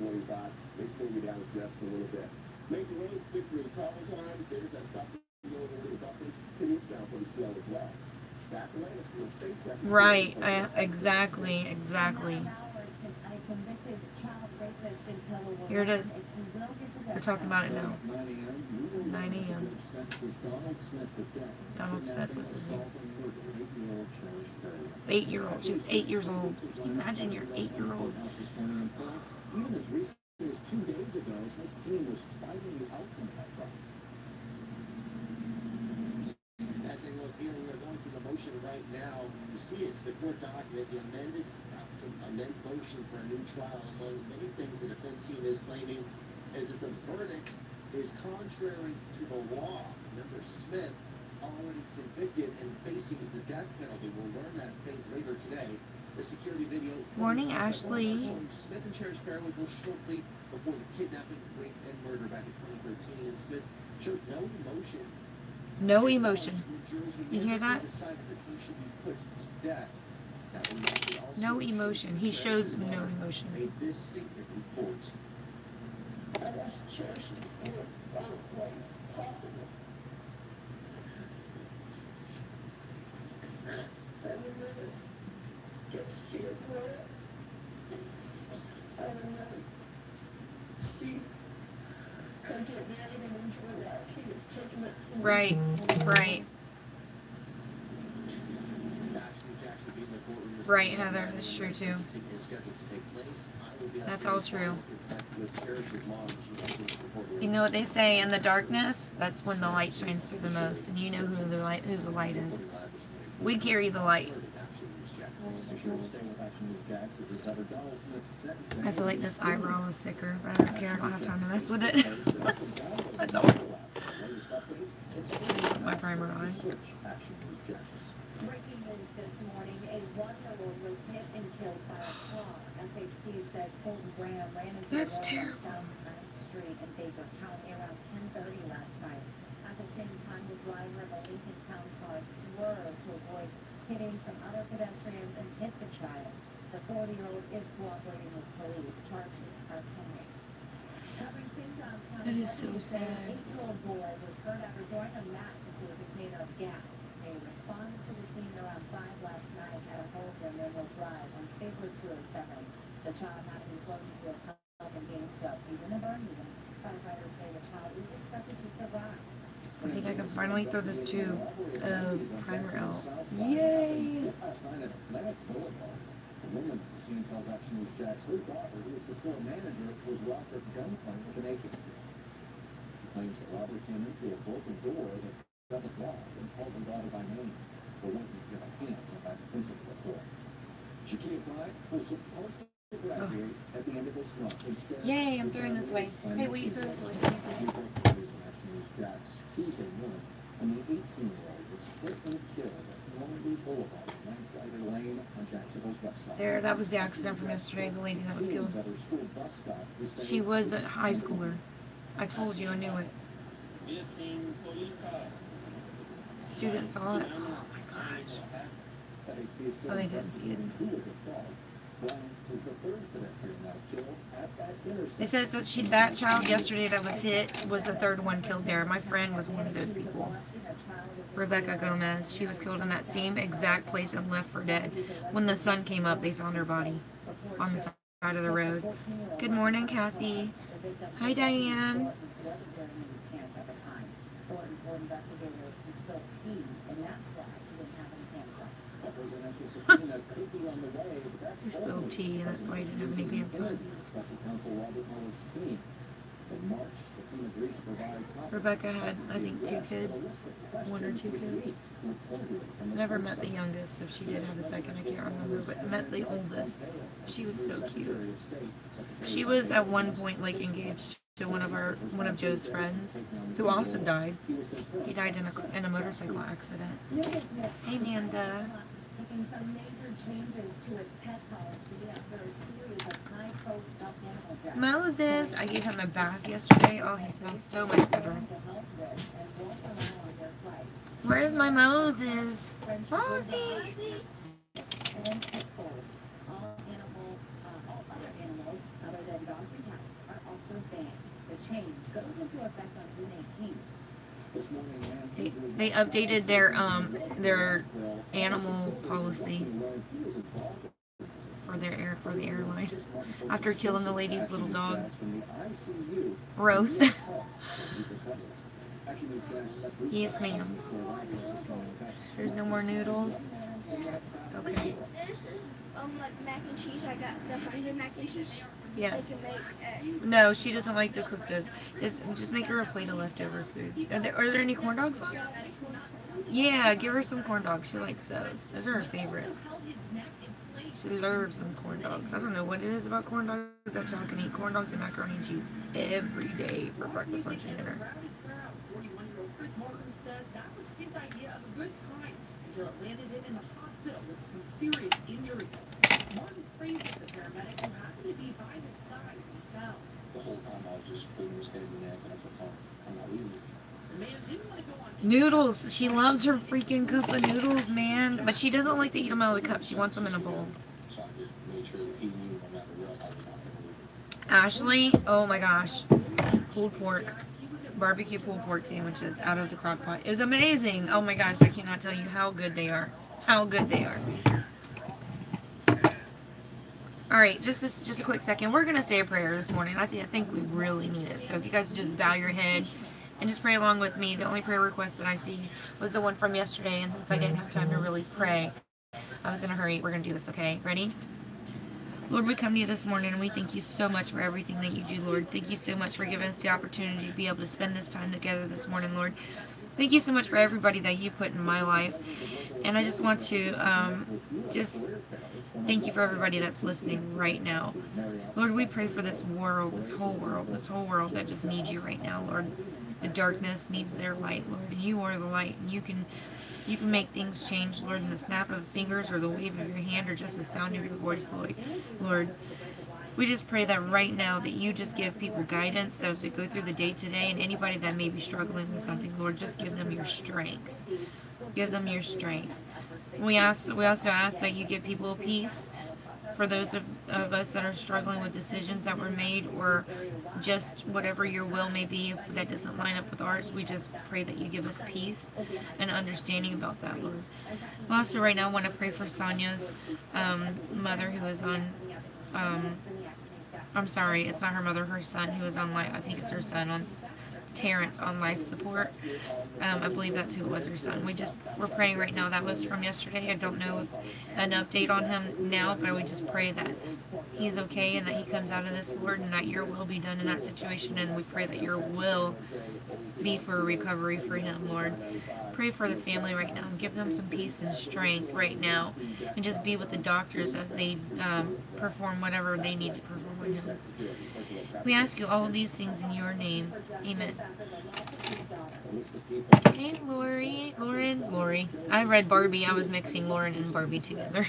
[SPEAKER 1] Right, exactly. Here it is. We're talking about it now. 9 a.m. Donald Smith was his name. 8-year-old. She was 8 years old. Imagine you're 8-year-old.
[SPEAKER 4] Even as recent as 2 days ago, Smith's team was fighting the outcome of that trial. That's a look here. We're going through the motion right now. You see, it's the court document, the amended motion for a new trial. Among many things the defense team is claiming is that the verdict is contrary to the law. Remember, Smith already convicted and facing the death penalty. We'll learn that fate later today. The security video.
[SPEAKER 1] Morning, Ashley.
[SPEAKER 4] Showing Smith and Cherish Periwinkle shortly before the kidnapping, rape, and murder back in 2013. And Smith showed no emotion.
[SPEAKER 1] No emotion. You hear that? No emotion. He shows no emotion.
[SPEAKER 4] Made this statement report. I asked Cherish in his final way possible. I remember get to see her grow up. I remember see her get married and enjoy life. He was taking it from me.
[SPEAKER 1] Right. Right, Heather. That's true too. That's all true. You know what they say, in the darkness, that's when the light shines through the most, and you know who the light is. We carry the light. I feel like this eyebrow is thicker, but I don't care. I don't have time to mess with it. I don't. My primer on.
[SPEAKER 6] Breaking news this morning, a 1-year-old was hit and killed by a car. FHP says Colton Graham ran into
[SPEAKER 1] That's
[SPEAKER 6] the road on
[SPEAKER 1] terrible.
[SPEAKER 6] South 9th Street in Baker County around 10:30 last night. At the same time, the driver of a Lincoln Town car swerved to avoid hitting some other pedestrians and hit the child. The 40-year-old is cooperating with police. Charges are pending. Covering St. John's County,
[SPEAKER 1] That is so
[SPEAKER 6] deputies say
[SPEAKER 1] sad.
[SPEAKER 6] An 8-year-old boy was hurt after throwing a match into a container of gas. They responded to the scene around 5 last night at a home in Millville Drive on Stabler 207. The child had been flown to a pub in Gainesville. He's in a burn unit. Firefighters say the child is expected to survive.
[SPEAKER 1] I think I can finally throw this tube of primer out. Yay!
[SPEAKER 4] Last night at Atlantic Boulevard, a woman at the scene tells Action News Jax her daughter, who is the store manager, was robbed at gunpoint with an AK. She claims the robber came in through a broken door that doesn't lock and called her daughter by name. But went to give her hands on that principal report. Shakia Bryant was supposed to graduate at the end of this month. Instead,
[SPEAKER 1] Yay, I'm throwing this away. Hey, will you throw this away?
[SPEAKER 4] Action News Jax Tuesday morning, when the 18-year-old was hit and killed at Normandy Boulevard, Lamplighter Lane on Jacksonville's west side.
[SPEAKER 1] There, that was the accident from yesterday, the lady that was killed.
[SPEAKER 4] At her school bus stop, who said
[SPEAKER 1] She was a high schooler. I told you, I knew it. Students saw it. Oh my gosh. Oh, they didn't see it.
[SPEAKER 4] who was at fault. Bryant is the third pedestrian now killed at that intersection.
[SPEAKER 1] It says that that child yesterday that was hit was the third one killed there. My friend was one of those people. Rebecca Gomez. She was killed in that same exact place and left for dead. When the sun came up, they found her body on the side of the road. Good morning, Kathy. Hi, Diane.
[SPEAKER 4] A presidential subpoena could be on the way, but that's
[SPEAKER 1] He spilled tea, and that's why he didn't have any pants on.
[SPEAKER 4] Special counsel Robert Mueller's team. In March, the team agreed to provide top
[SPEAKER 1] Rebecca had, I think, 2 kids. 1 or 2 kids. Never met the youngest, if she did have a second, I can't remember, but met the oldest. She was so cute. She was at one point like engaged to one of Joe's friends, who also died. He died in a motorcycle accident. Hey, Nanda.
[SPEAKER 6] Making some major changes to its pet policy after a series of high-profile animal deaths.
[SPEAKER 1] Moses, I gave him a bath yesterday. Oh, he smells so much better. Where's my Moses? Mosey!
[SPEAKER 6] And pet bulls. All other animals other than dogs and cats are also banned. The change goes into effect on June 18th.
[SPEAKER 4] This morning, man,
[SPEAKER 1] They updated their animal policy for the airline after killing the lady's little dog. Rose. Yes, ma'am. There's no more noodles. Okay.
[SPEAKER 3] This is like mac and cheese. I got the honey mac and cheese.
[SPEAKER 1] Yes.
[SPEAKER 3] I can make
[SPEAKER 1] No, she doesn't like to cook those. Just make her a plate of leftover food. Are there any corn dogs left? Yeah, give her some corn dogs. She likes those. Those are her favorite. She loves some corn dogs. I don't know what it is about corn dogs that y'all can eat corn dogs and macaroni and cheese every day for breakfast, lunch, and dinner.
[SPEAKER 5] 41-year-old Chris Martin says that was his idea of a good time until it landed him in the hospital with some serious injuries. Martin praised the paramedic who happened to be by his side when he fell.
[SPEAKER 4] The whole time I was just putting his head in the neck, and I thought, I'm not leaving.
[SPEAKER 5] The man didn't want to go on.
[SPEAKER 1] Noodles. She loves her freaking cup of noodles, man. But she doesn't like to eat them out of the cup. She wants them in a bowl.
[SPEAKER 4] So I just made sure that he knew no matter what, I was not going to leave him.
[SPEAKER 1] Ashley, oh my gosh. Pulled pork. Barbecue pulled pork sandwiches out of the crock pot is amazing. Oh my gosh, I cannot tell you how good they are. How good they are. Alright, just a quick second. We're going to say a prayer this morning. I think we really need it. So if you guys would just bow your head and just pray along with me. The only prayer request that I see was the one from yesterday. And since I didn't have time to really pray, I was in a hurry. We're going to do this, okay? Ready? Lord, we come to you this morning and we thank you so much for everything that you do, Lord. Thank you so much for giving us the opportunity to be able to spend this time together this morning, Lord. Thank you so much for everybody that you put in my life. And I just want to just thank you for everybody that's listening right now. Lord, we pray for this world, this whole world that just needs you right now, Lord. The darkness needs their light, Lord. And you are the light. And you can make things change, Lord, in the snap of fingers or the wave of your hand or just the sound of your voice, Lord. We just pray that right now that you just give people guidance as they go through the day today, and anybody that may be struggling with something, Lord, just give them your strength. Give them your strength. We also ask that you give people peace for those of us that are struggling with decisions that were made or just whatever your will may be. If that doesn't line up with ours, we just pray that you give us peace and understanding about that, Lord. We also right now want to pray for Sonia's mother who is on, I'm sorry, it's not her mother, her son who is on life. I think it's her son Terrence on life support. I believe that's who it was, her son. We're praying right now. That was from yesterday. I don't know an update on him now, but we just pray that he's okay and that he comes out of this, Lord, and that your will be done in that situation. And we pray that your will be for a recovery for him, Lord. Pray for the family right now and give them some peace and strength right now, and just be with the doctors as they perform whatever they need to perform with him. We ask you all of these things in your name. Amen. Hey, Lori. I read Barbie. I was mixing Lauren and Barbie together.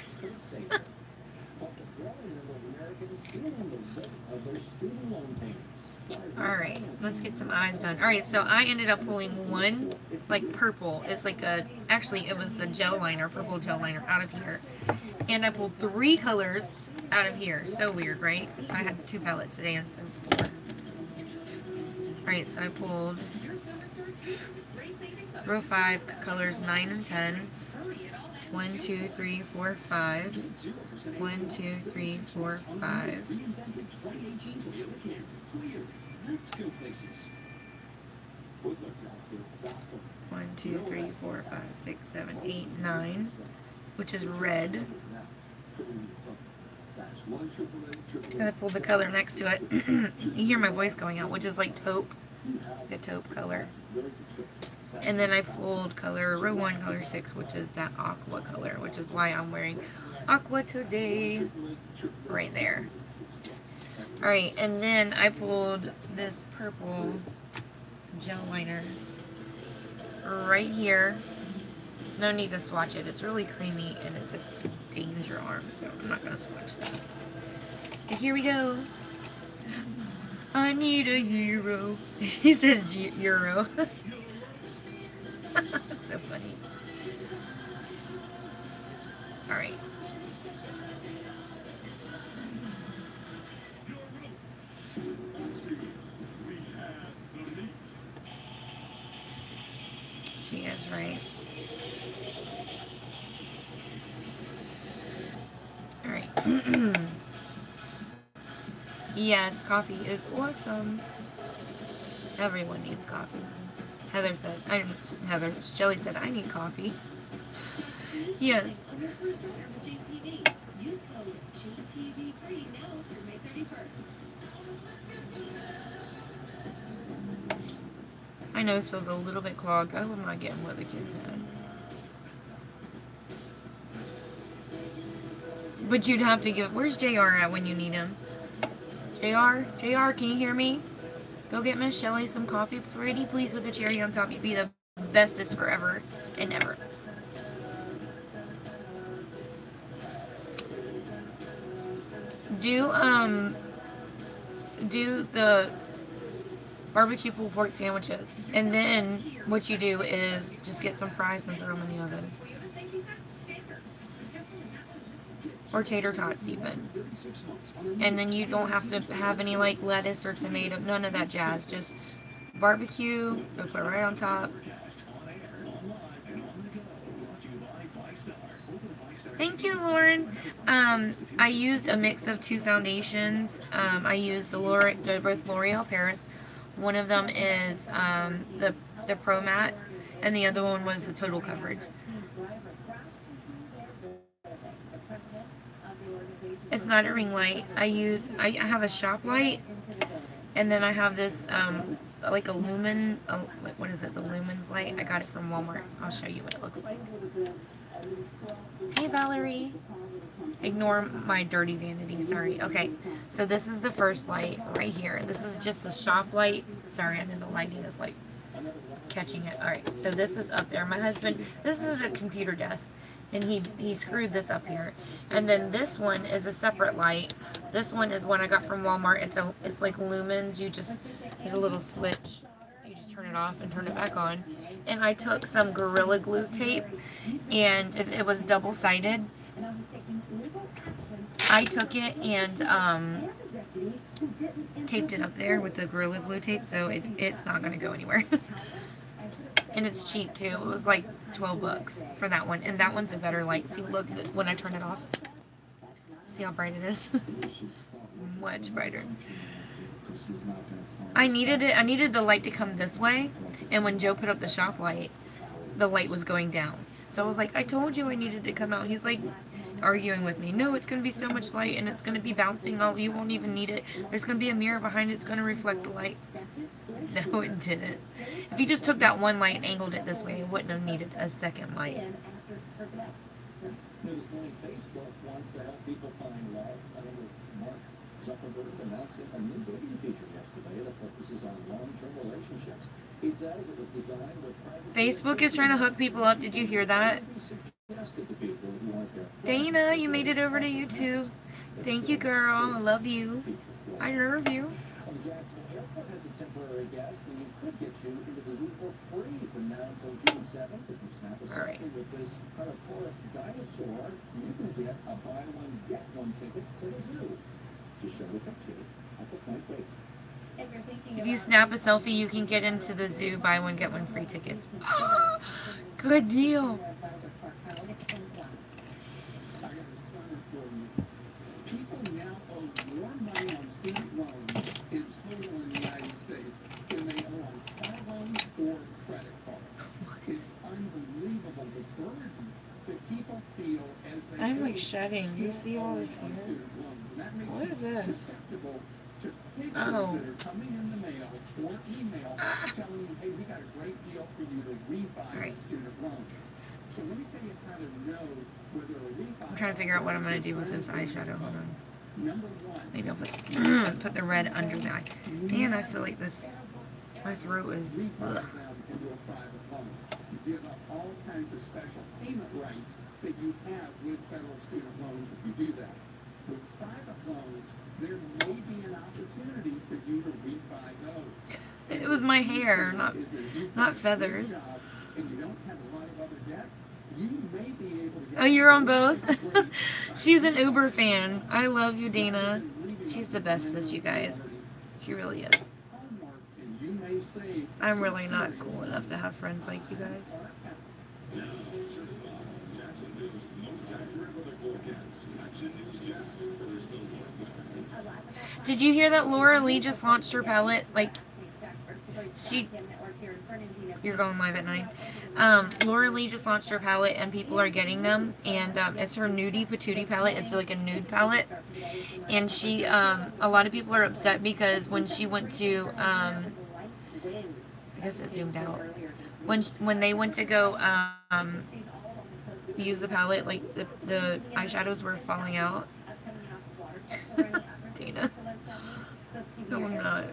[SPEAKER 1] Alright, let's get some eyes done. Alright, so I ended up pulling one, like purple. It's like actually it was the gel liner, purple gel liner out of here. And I pulled 3 colors out of here. So weird, right? So I had 2 palettes today instead of 4. Alright, so I pulled row 5, colors 9 and 10. 1, 2, 3, 4, 5. 1, 2, 3, 4, 5. 1, 2, 3, 4, 5, 6, 7, 8, 9, which is red. Then I pulled the color next to it. You hear my voice going out, which is like taupe, the taupe color. And then I pulled color row 1, color 6, which is that aqua color, which is why I'm wearing aqua today, right there. Alright, and then I pulled this purple gel liner right here. No need to swatch it. It's really creamy and it just stains your arm, so I'm not going to swatch that. And here we go. I need a hero. He says Euro. That's so funny. Alright. She is right. Alright. Yes, coffee is awesome. Everyone needs coffee. Shelly said, I need coffee. Yes.
[SPEAKER 7] On your first order with JTV. Use code JTV3 now through May 31st.
[SPEAKER 1] My nose feels a little bit clogged. I hope I'm not getting what the kids had. But you'd have to give... Where's JR at when you need him? JR, can you hear me? Go get Miss Shelly some coffee, pretty please, with the cherry on top. You'd be the bestest forever and ever. Do the barbecue pulled pork sandwiches, and then what you do is just get some fries and throw them in the oven. Or tater tots even. And then you don't have to have any like lettuce or tomato, none of that jazz. Just barbecue, they'll put it right on top. Thank you, Lauren. I used a mix of 2 foundations. I used they're both L'Oreal Paris. One of them is the Pro Matte, and the other one was the Total Coverage. It's not a ring light. I have a shop light, and then I have this like a lumen. What is it? The lumens light. I got it from Walmart. I'll show you what it looks like. Hey Valerie. Ignore my dirty vanity. Sorry. Okay. So this is the first light right here. This is just a shop light. Sorry, I know the lighting is like catching it. All right. So this is up there. My husband. This is a computer desk. And he screwed this up here. And then this one is a separate light. This one is one I got from Walmart. It's like lumens. There's a little switch. You just turn it off and turn it back on. And I took some Gorilla Glue tape, and it was double-sided. I took it and taped it up there with the Gorilla Glue tape, so it's not going to go anywhere. And it's cheap too. It was like $12 for that one. And that one's a better light. See, look, when I turn it off. See how bright it is? Much brighter. I needed the light to come this way, and when Joe put up the shop light, the light was going down. So I was like, I told you I needed to come out. He's like arguing with me. No, it's going to be so much light, and it's going to be bouncing all. You won't even need it. There's going to be a mirror behind it. It's going to reflect the light. No, it didn't. If he just took that one light and angled it this way, it wouldn't have needed a second light.
[SPEAKER 8] News Morning Facebook wants to help people find love. Mark Zuckerberg announced a new dating feature yesterday that focuses on long-term relationships. He says it was designed with privacy.
[SPEAKER 1] Facebook is trying to hook people up. Did you hear that? Dana, you made it over to YouTube. Thank you, girl. I love you. I love you.
[SPEAKER 8] Jacksonville Airport has a temporary guest, and you could get you into the zoo for free from now until June 7th. If you snap a selfie with this Carnotaurus dinosaur, you can get a buy one, get one ticket to the zoo. Just show the picture at the front gate.
[SPEAKER 1] If you snap a selfie, you can get into the zoo, buy one, get one free tickets. Good deal.
[SPEAKER 9] People now owe more money on student loans in total in the United States than they owe on car loans or credit cards. It's unbelievable the burden that people feel as they
[SPEAKER 1] I'm like shedding. Do you see all this
[SPEAKER 9] on
[SPEAKER 1] here?
[SPEAKER 9] student loans. And that makes
[SPEAKER 1] What is
[SPEAKER 9] you
[SPEAKER 1] this?
[SPEAKER 9] susceptible to pictures
[SPEAKER 1] Oh.
[SPEAKER 9] that are coming in the mail or email telling you, hey, we got a great deal for you to refi
[SPEAKER 1] Right.
[SPEAKER 9] the student loans. So let me tell you how to know whether a refi.
[SPEAKER 1] I'm trying to figure out what I'm going to do with this eyeshadow. Hold on.
[SPEAKER 9] Number one.
[SPEAKER 1] Maybe I'll put put the red under the eye. Man, I feel like this, my throat is,
[SPEAKER 9] Refi
[SPEAKER 1] ugh.
[SPEAKER 9] them into a private loan. You give up all kinds of special payment rights that you have with federal student loans if you do that. With private loans, there may be an opportunity for you to refi those.
[SPEAKER 1] It was my hair, not
[SPEAKER 9] Is that you've
[SPEAKER 1] not
[SPEAKER 9] got a good
[SPEAKER 1] feathers.
[SPEAKER 9] job And you don't have a lot of other debt, you may be able to get.
[SPEAKER 1] Oh, you're on both? She's an Uber fan. I love you, Dana. She's the bestest, you guys. She really is. I'm really not cool enough to have friends like you guys. Did you hear that Laura Lee just launched her palette? Like, you're going live at 9. Laura Lee just launched her palette and people are getting them, and it's her Nudie Patootie palette. It's like a nude palette, and she a lot of people are upset because when she went to I guess it zoomed out, when they went to go use the palette, like the eyeshadows were falling out. Dana. No, I'm not.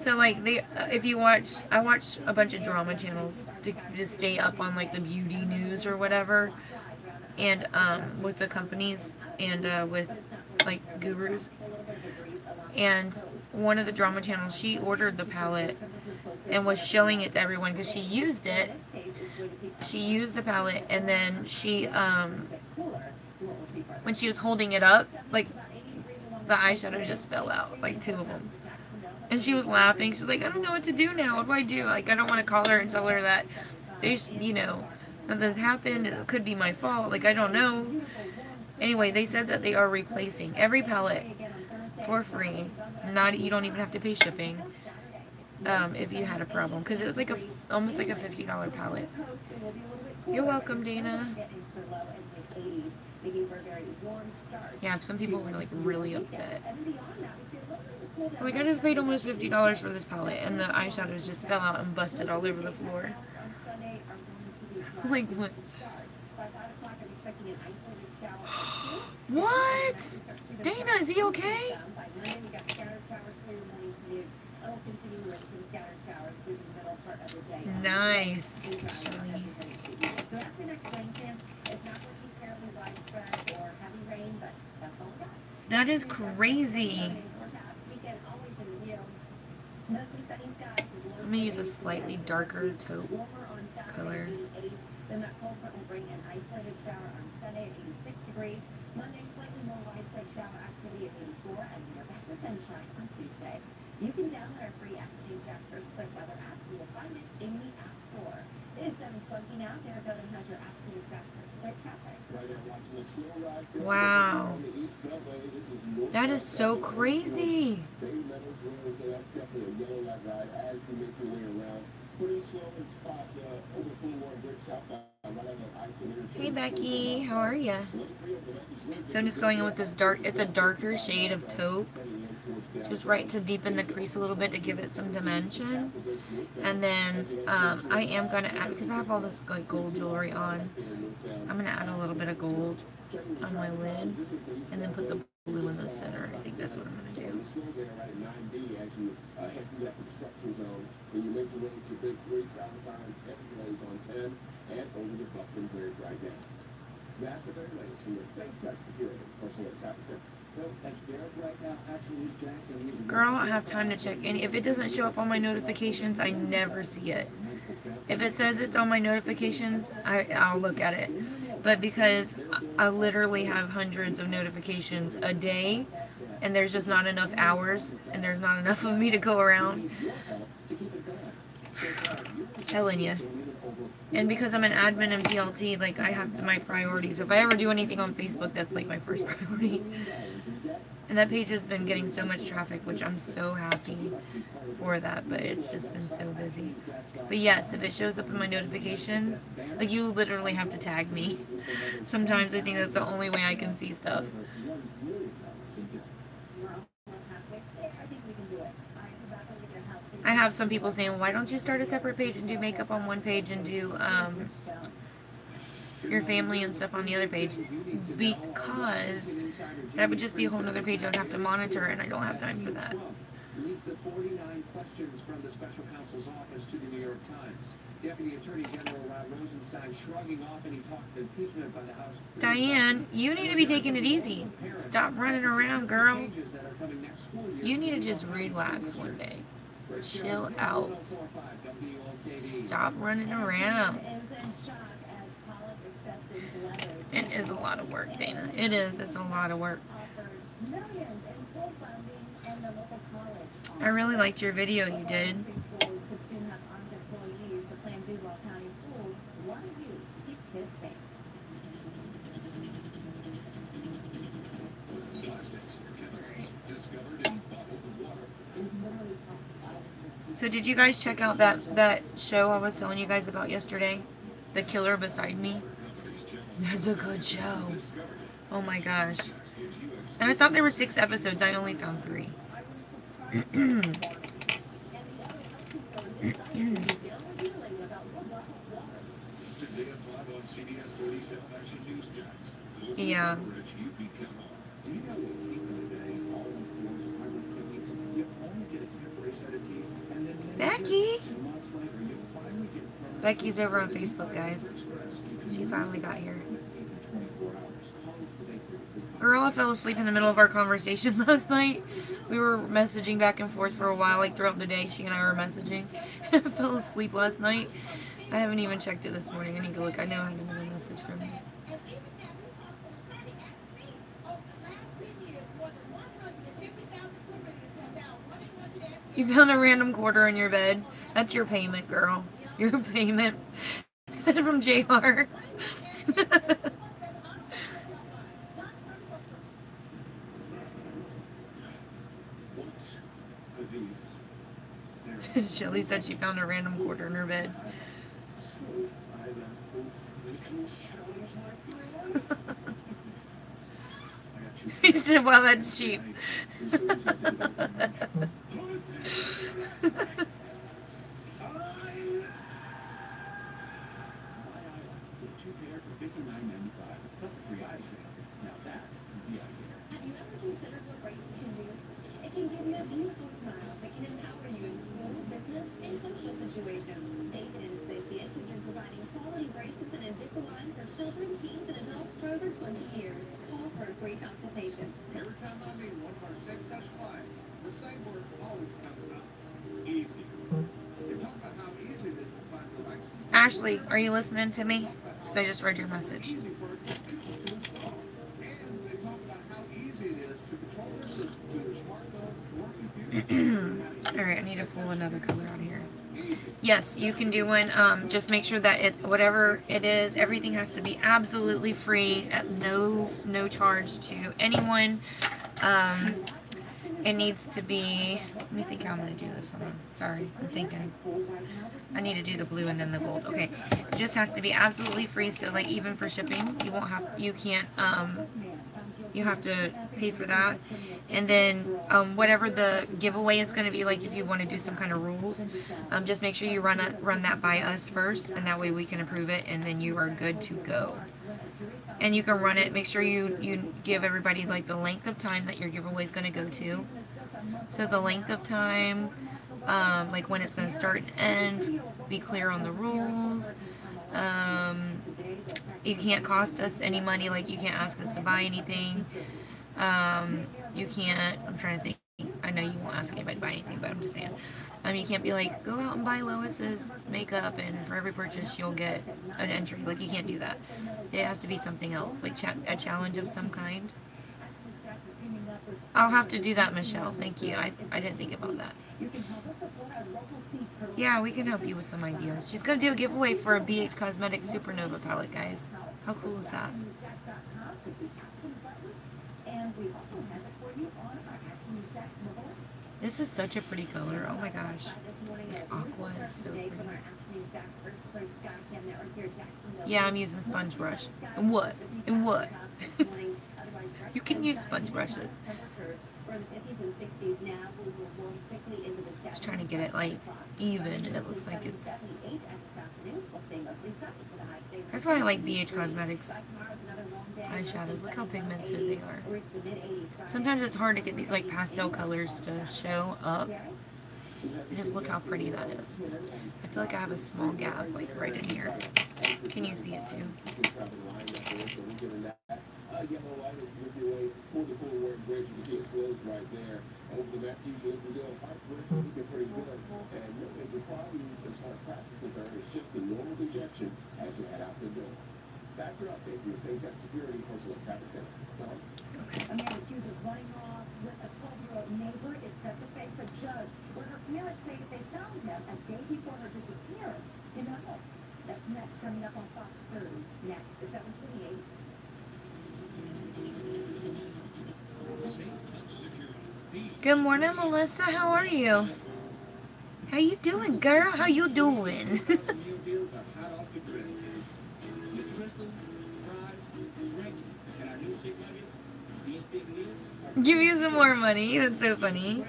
[SPEAKER 1] So like if you watch, I watch a bunch of drama channels to stay up on like the beauty news or whatever, and with the companies and with like gurus. And one of the drama channels, she ordered the palette and was showing it to everyone because she used it. She used the palette, and then she when she was holding it up, like the eyeshadow just fell out, like 2 of them. And she was laughing. She's like, I don't know what to do now. What do I do? Like, I don't want to call her and tell her that there's, you know, that this happened. It could be my fault. Like, I don't know. Anyway, they said that they are replacing every palette for free. You don't even have to pay shipping if you had a problem, because it was like almost like a $50 palette. You're welcome, Dana. Yeah, some people were like really upset. Like, I just paid almost $50 for this palette, and the eyeshadows just fell out and busted all over the floor. Like, what? What? Dana, is he okay? Nice. That is crazy. I'm gonna use a slightly darker taupe color.
[SPEAKER 6] Then that cold front will bring an isolated shower on Sunday at 86 degrees. Monday, slightly more widespread shower activity at 84, and we're back to sunshine on Tuesday. You can download our free Afternoon Jack's First Click Weather app. You will find it in the App Store. It is 7:20 now. Derek Golden has your Afternoon Jack's First Click
[SPEAKER 1] Wow. That is so crazy. Hey Becky, how are ya? So I'm just going in with this dark, it's a darker shade of taupe. Just right to deepen the crease a little bit to give it some dimension. And then I am going to add, because I have all this like gold jewelry on, I'm going to add a little bit of gold on my lid and then put the blue in the center. I think that's what I'm going to do.
[SPEAKER 8] That's the very latest from the SafeTech Security Personal Traffic Center.
[SPEAKER 1] Girl, I don't have time to check any. If it doesn't show up on my notifications, I never see it. If it says it's on my notifications, I'll look at it. But because I literally have hundreds of notifications a day, and there's just not enough hours, and there's not enough of me to go around. I'm telling you. And because I'm an admin in PLT, like, I have my priorities. If I ever do anything on Facebook, that's like my first priority. And that page has been getting so much traffic, which I'm so happy for that, but it's just been so busy. But yes, if it shows up in my notifications, like, you literally have to tag me. Sometimes I think that's the only way I can see stuff. I have some people saying, well, why don't you start a separate page and do makeup on one page and do your family and stuff on the other page? Because that would just be a whole other page I'd have to monitor, and I don't have time for that.
[SPEAKER 8] Leaked the 49 questions from the special counsel's office to the New York Times. Deputy Attorney General Rod Rosenstein shrugging off any talk of impeachment by the House.
[SPEAKER 1] Diane, you need to be taking it easy. Stop running around, girl. You need to just relax one day. Chill out. Stop running around. It is a lot of work, Dana. It is. It's a lot of work. I really liked your video you did. So did you guys check out that show I was telling you guys about yesterday? The Killer Beside Me? That's a good show. Oh my gosh. And I thought there were 6 episodes. I only found 3. Yeah. Becky! Becky's over on Facebook, guys. She finally got here. Girl, I fell asleep in the middle of our conversation last night. We were messaging back and forth for a while, like throughout the day. She and I were messaging. I fell asleep last night. I haven't even checked it this morning. I need to look. I know I had another message from you. You found a random quarter in your bed. That's your payment, girl. Your payment from JR. Shelly said she found a random quarter in her bed. He said, well, that's cheap. Ashley, are you listening to me? Because I just read your message. Alright, I need to pull another color out of here. Yes, you can do one. Just make sure that whatever it is, everything has to be absolutely free at no charge to anyone. It needs to be. Let me think how I'm gonna do this one. Sorry, I'm thinking. I need to do the blue and then the gold. Okay, it just has to be absolutely free. So like even for shipping, you can't. You have to pay for that. And then whatever the giveaway is going to be, like if you want to do some kind of rules, just make sure you run that by us first, and that way we can approve it, and then you are good to go. And you can run it. Make sure you give everybody like the length of time that your giveaway is going to go to. So the length of time, like when it's going to start and end. Be clear on the rules. You can't cost us any money, like you can't ask us to buy anything. You can't, I'm trying to think, I know you won't ask anybody to buy anything, but I'm just saying. You can't be like, go out and buy Lois's makeup and for every purchase you'll get an entry. Like you can't do that. It has to be something else, like a challenge of some kind. I'll have to do that, Michelle. Thank you. I didn't think about that. Yeah, we can help you with some ideas. She's going to do a giveaway for a BH Cosmetics Supernova palette, guys. How cool is that? This is such a pretty color. Oh my gosh. This aqua is so pretty. Yeah, I'm using sponge brush. And what? And what? You can use sponge brushes. Just trying to get it like even. It looks like it's. That's why I like BH Cosmetics eyeshadows. Look how pigmented they are. Sometimes it's hard to get these like pastel colors to show up. And just look how pretty that is. I feel like I have a small gap like right in here. Can you see it too?
[SPEAKER 8] Yellow light is with your way for the full word bridge. You can see it slows right there. Over the back, usually if we do a hard bridge, we get pretty good. And no major problems as far as crash is concerned. It's just the normal ejection as you head out the door. That's your update for your St. Jack Security Personal Traffic Center.
[SPEAKER 6] A man accused of running off with a 12-year-old neighbor is set to face a judge where her parents say that they found him a day before her disappearance in her home. That's next, coming up on Fox 30. Next at 7:28.
[SPEAKER 1] Good morning, Melissa. How are you? How you doing, girl? How you doing? Give you some more money. That's so funny.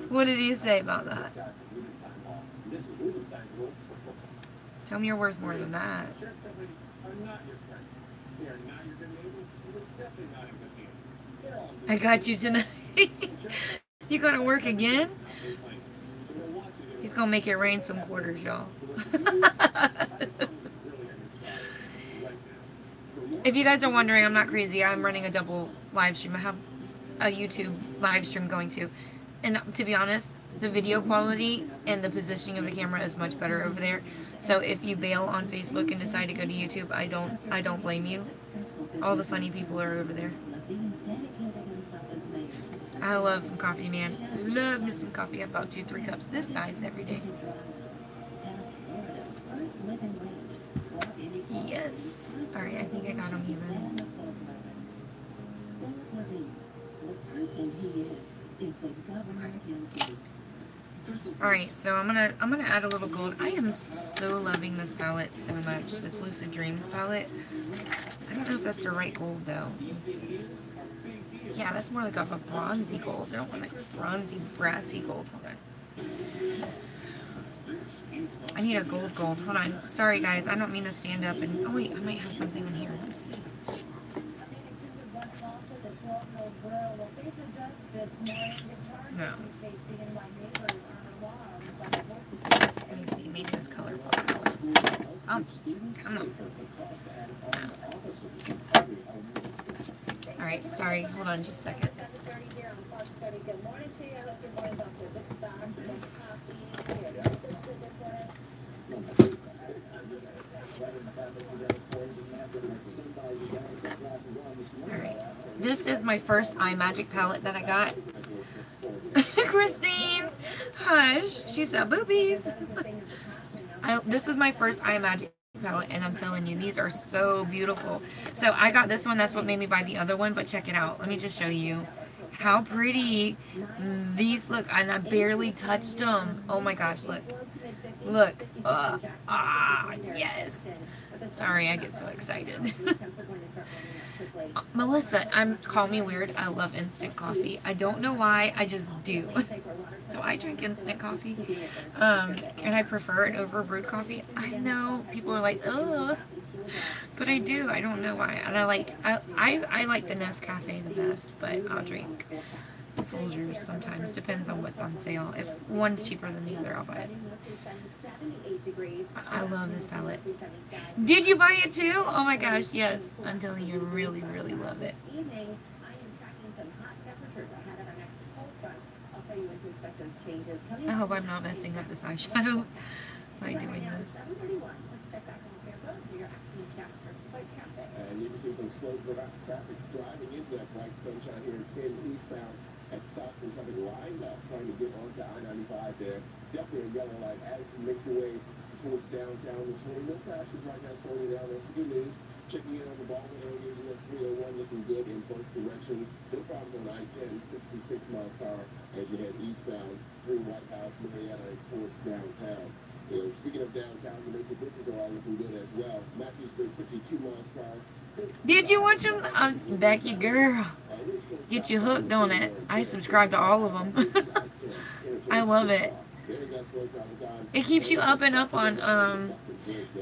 [SPEAKER 1] What did you say about that? Tell me you're worth more than that. I got you tonight. You gonna work again? He's gonna make it rain some quarters, y'all. If you guys are wondering, I'm not crazy. I'm running a double live stream. I have a YouTube live stream going to. And to be honest, the video quality and the positioning of the camera is much better over there. So if you bail on Facebook and decide to go to YouTube, I don't blame you. All the funny people are over there. I love some coffee, man. Love me some coffee. I have about 2-3 cups this size every day. Yes. Alright, I think I got them even. Alright, so I'm gonna add a little gold. I am so loving this palette so much. This Lucid Dreams palette. I don't know if that's the right gold though. Let's see. Yeah, that's more like a bronzy gold. I don't want a bronzy, brassy gold. Hold on. I need a gold. Hold on. Sorry, guys. I don't mean to stand up and... Oh, wait. I might have something in here. Let's see. No. Let me see. Maybe this color. Oh, come on. Alright, sorry. Hold on just a second. Alright. This is my first iMagic palette that I got. Christine! Hush, she said boobies. This is my first iMagic palette, and I'm telling you, these are so beautiful. So I got this one. That's what made me buy the other one, but check it out. Let me just show you how pretty these look, and I barely touched them. Oh my gosh, look. Look. Yes. Sorry, I get so excited. Melissa, call me weird. I love instant coffee. I don't know why, I just do. So I drink instant coffee, and I prefer it over brewed coffee. I know people are like, ugh, but I do. I don't know why. And I like the Nescafe the best, but I'll drink Folgers sometimes. Depends on what's on sale. If one's cheaper than the other, I'll buy it. I love this palette. Did you buy it too? Oh my gosh, yes. I'm telling you, really, really love it. I hope I'm not messing up this eyeshadow by doing this.
[SPEAKER 8] And you can see some slow traffic driving into that bright sunshine here in 10 eastbound at Stockton, traffic lined up trying to get onto I-95 there. Definitely a yellow light as you make your way towards downtown this morning. No crashes right now, slowing down. That's the good news. Checking in on the Baldwin area, US 301 looking good in both directions. No problems on I-10, 66 miles per hour as you head eastbound through White House, Marietta, and towards downtown. Speaking of downtown, the major bridges are all looking good as well. Matthew Street, 52 miles per hour.
[SPEAKER 1] Did you watch them? Becky, girl. Get you hooked on it. I subscribe to all of them. I love it. It keeps you up and up on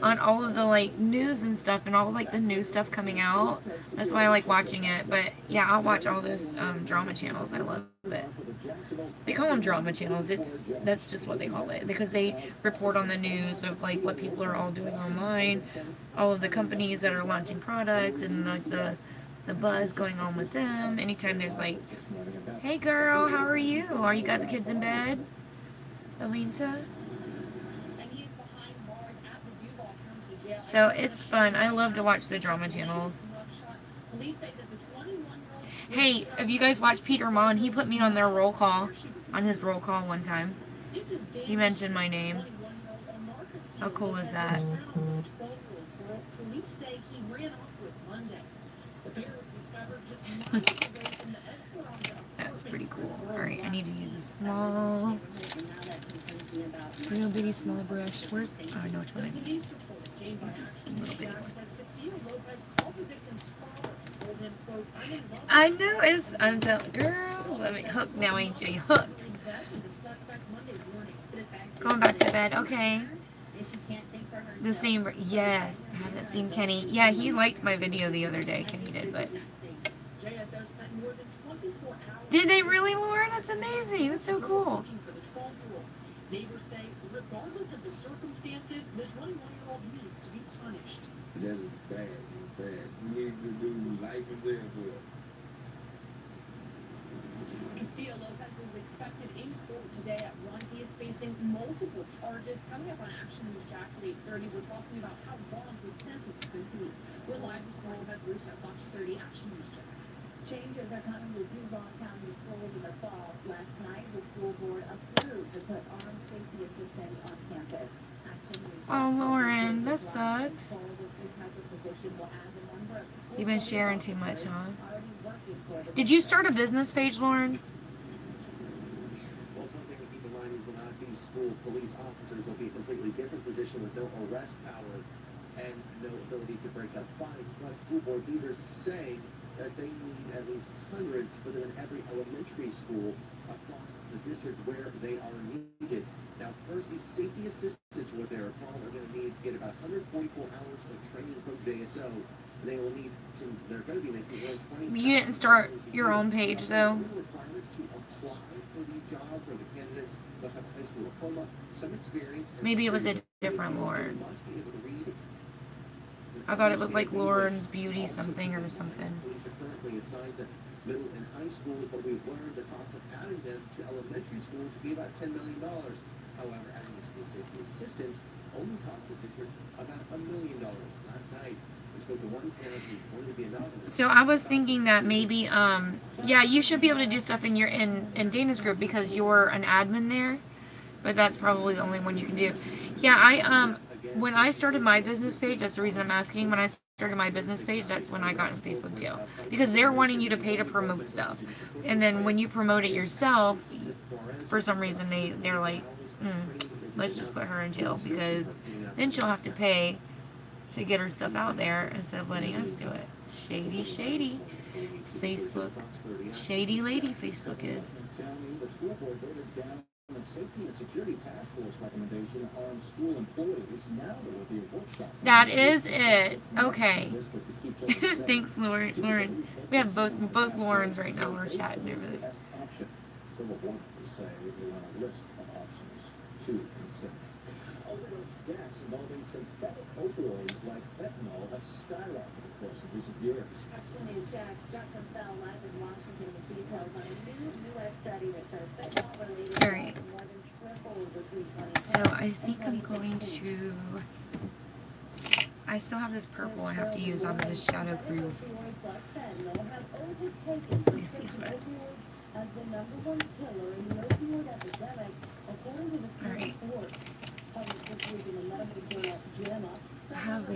[SPEAKER 1] all of the like news and stuff, and all like the new stuff coming out. That's why I like watching it. But yeah, I'll watch all those drama channels. I love it. They call them drama channels. That's just what they call it, because they report on the news of like what people are all doing online, all of the companies that are launching products, and like the buzz going on with them. Anytime there's like, hey girl, how are you? Are you got the kids in bed? Alisa? So it's fun. I love to watch the drama channels. Hey, if you guys watch Peter Mon, he put me on their roll call, on his roll call one time. He mentioned my name. How cool is that? That's pretty cool. Alright, I need to use a small, little bitty small brush. Where's, oh, I know which one I need. Use this little bitty one. I know, I'm telling, girl, let me hook now, ain't you? You hooked. Going back to bed, okay. The same, yes, I haven't seen Kenny. Yeah, he liked my video the other day, Kenny did, but. Did they really, Lauren? That's amazing. That's so cool.
[SPEAKER 5] Neighbors say, regardless of the circumstances, the 21-year-old needs to be punished.
[SPEAKER 8] That is bad. It's bad. We need to do life and live for it.
[SPEAKER 5] Castillo Lopez is expected in court today at 1. He is facing multiple charges. Coming up on Action News Jax at 8:30, we're talking about how long his sentence could be. We're live this morning with Bruce at Fox 30 Action News Jax.
[SPEAKER 6] Changes are coming to Duval County schools in the fall. Last night, the school board approved to put armed safety assistants on campus.
[SPEAKER 1] Oh, Lauren, that sucks. You've been sharing too much, huh? Did you start a business page, Lauren?
[SPEAKER 4] Well, something to keep in mind is when not be school police officers will be a completely different position with no arrest power and no ability to break up fights. But school board leaders say that they need at least 100 to put them in every elementary school across the district where they are needed. Now, first, these safety assistants, what they're called, are going to need to get about 144 hours of training from JSO. They will need to, they're going to be making around 20.
[SPEAKER 1] You didn't start your own page, though.
[SPEAKER 4] Requirements to apply for these jobs, or the candidates must have a high school diploma, some experience.
[SPEAKER 1] Maybe it was a different Lauren. I thought it was like Lauren's Beauty something or something.
[SPEAKER 4] Police are currently assigned to middle and high schools, but we've learned the cost of adding them to elementary schools would be about $10 million. However, adding the school safety assistants only costs the district about $1 million. Last night, we spoke to one parent who wanted to be anonymous.
[SPEAKER 1] So I was thinking that maybe, yeah, you should be able to do stuff in your in Dana's group because you're an admin there. but that's probably the only one you can do. Yeah, when I started my business page, that's the reason I'm asking. When I started my business page, that's when I got in Facebook jail, because they're wanting you to pay to promote stuff, and then when you promote it yourself, for some reason they're like, let's just put her in jail, because then she'll have to pay to get her stuff out there instead of letting us do it. Shady Facebook, shady lady Facebook is.
[SPEAKER 8] The school board voted down the safety and security task force recommendation on school employees. Now there will be a workshop.
[SPEAKER 1] That is it. Okay. Thanks, Lauren. We have both Laurens right now. We're chatting over there.
[SPEAKER 8] Several board members say they want a list of options to consider. Overdose deaths involving synthetic opioids like fentanyl have skyrocketed, of course, in recent years.
[SPEAKER 6] Action News Jack Struckenfell live in Washington with details on a new U.S. study that says fentanyl-related deaths more than tripled between 2010
[SPEAKER 1] So I think I'm going to... I still have this purple I have to use on this shadow proof. Let me see if I...
[SPEAKER 6] As the number one killer in the opioid epidemic, according to the state report published this week in the medical journal JAMA.
[SPEAKER 1] I have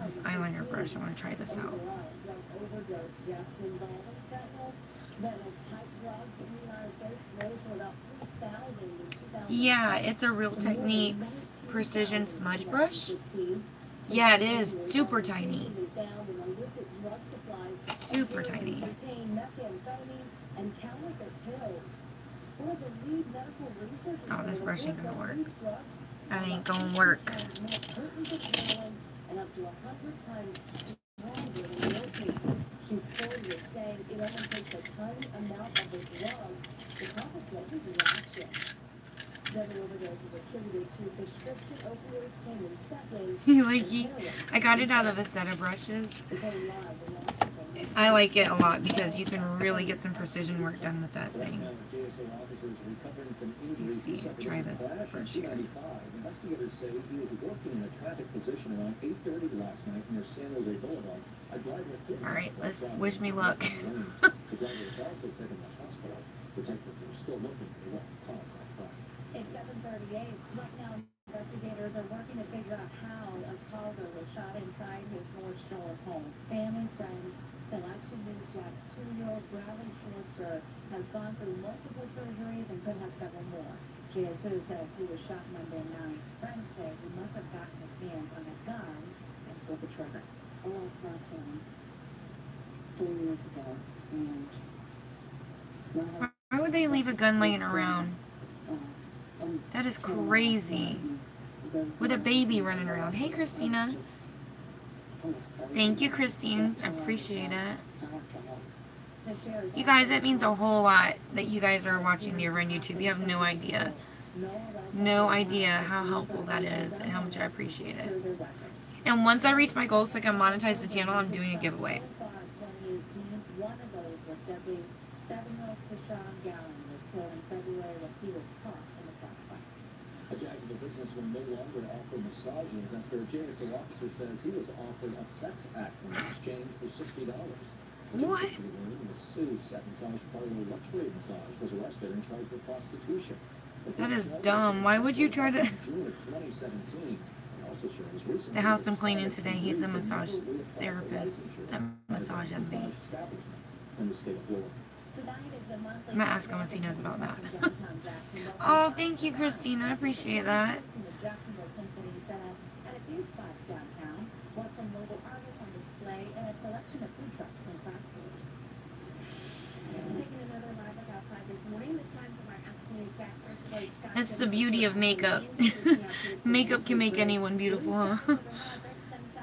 [SPEAKER 1] this eyeliner brush. I want to try this out. Yeah, it's a Real Techniques Precision Smudge Brush. Yeah, it is. Super tiny. Super tiny. Oh, this brush ain't gonna work. That ain't gonna work.
[SPEAKER 6] She's quoted as saying it only takes a tiny amount of the drug to cause a deadly reaction. Seven overdoses attributed to prescription opioids came in second.
[SPEAKER 1] I got it out of a set of brushes. I like it a lot because you can really get some precision work done with that thing. Let's see, try this brush here.
[SPEAKER 8] Investigators say he was working in a traffic position around 8:30 last night near San Jose Boulevard.
[SPEAKER 1] Alright, let's wish me luck.
[SPEAKER 8] The driver was also taken to the hospital. Detectives are still looking for what caused that crime.
[SPEAKER 6] It's 7:38. Right now, investigators are working to figure out how a toddler was shot inside his North Shore home. Family, friends, till Action News Jack's 2-year-old Bradley Schwartzer has gone through multiple surgeries and could have several more. GSO says he was shot Monday night. Friends say he must have gotten his hands on a gun and pulled the trigger. I lost my son 4 years ago, and
[SPEAKER 1] why would they leave a gun laying around? That is crazy. With a baby running around. Hey, Christina. Thank you, Christine. I appreciate it. You guys, that means a whole lot that you guys are watching me over on YouTube. You have no idea. No idea how helpful that is and how much I appreciate it. And once I reach my goal so I can monetize the channel, I'm doing a giveaway.
[SPEAKER 6] One of those was deadly. 7-year-old Keshawn Gowan was killed in February when he was caught in the crossfire.
[SPEAKER 8] A Jacksonville businessman no longer offer massages after a JSO officer says he was offered a sex act in exchange for $60.
[SPEAKER 1] What?
[SPEAKER 8] The city's sex massage parlor Luxury Massage was arrested and charged with prostitution.
[SPEAKER 1] That is dumb. Why would you try to...
[SPEAKER 8] June of 2017.
[SPEAKER 1] The house I'm cleaning today, he's a massage therapist that massages me. I'm gonna ask him if he knows about that. Oh, thank you, Christina. I appreciate that. That's the beauty of makeup. Makeup can make anyone beautiful, huh?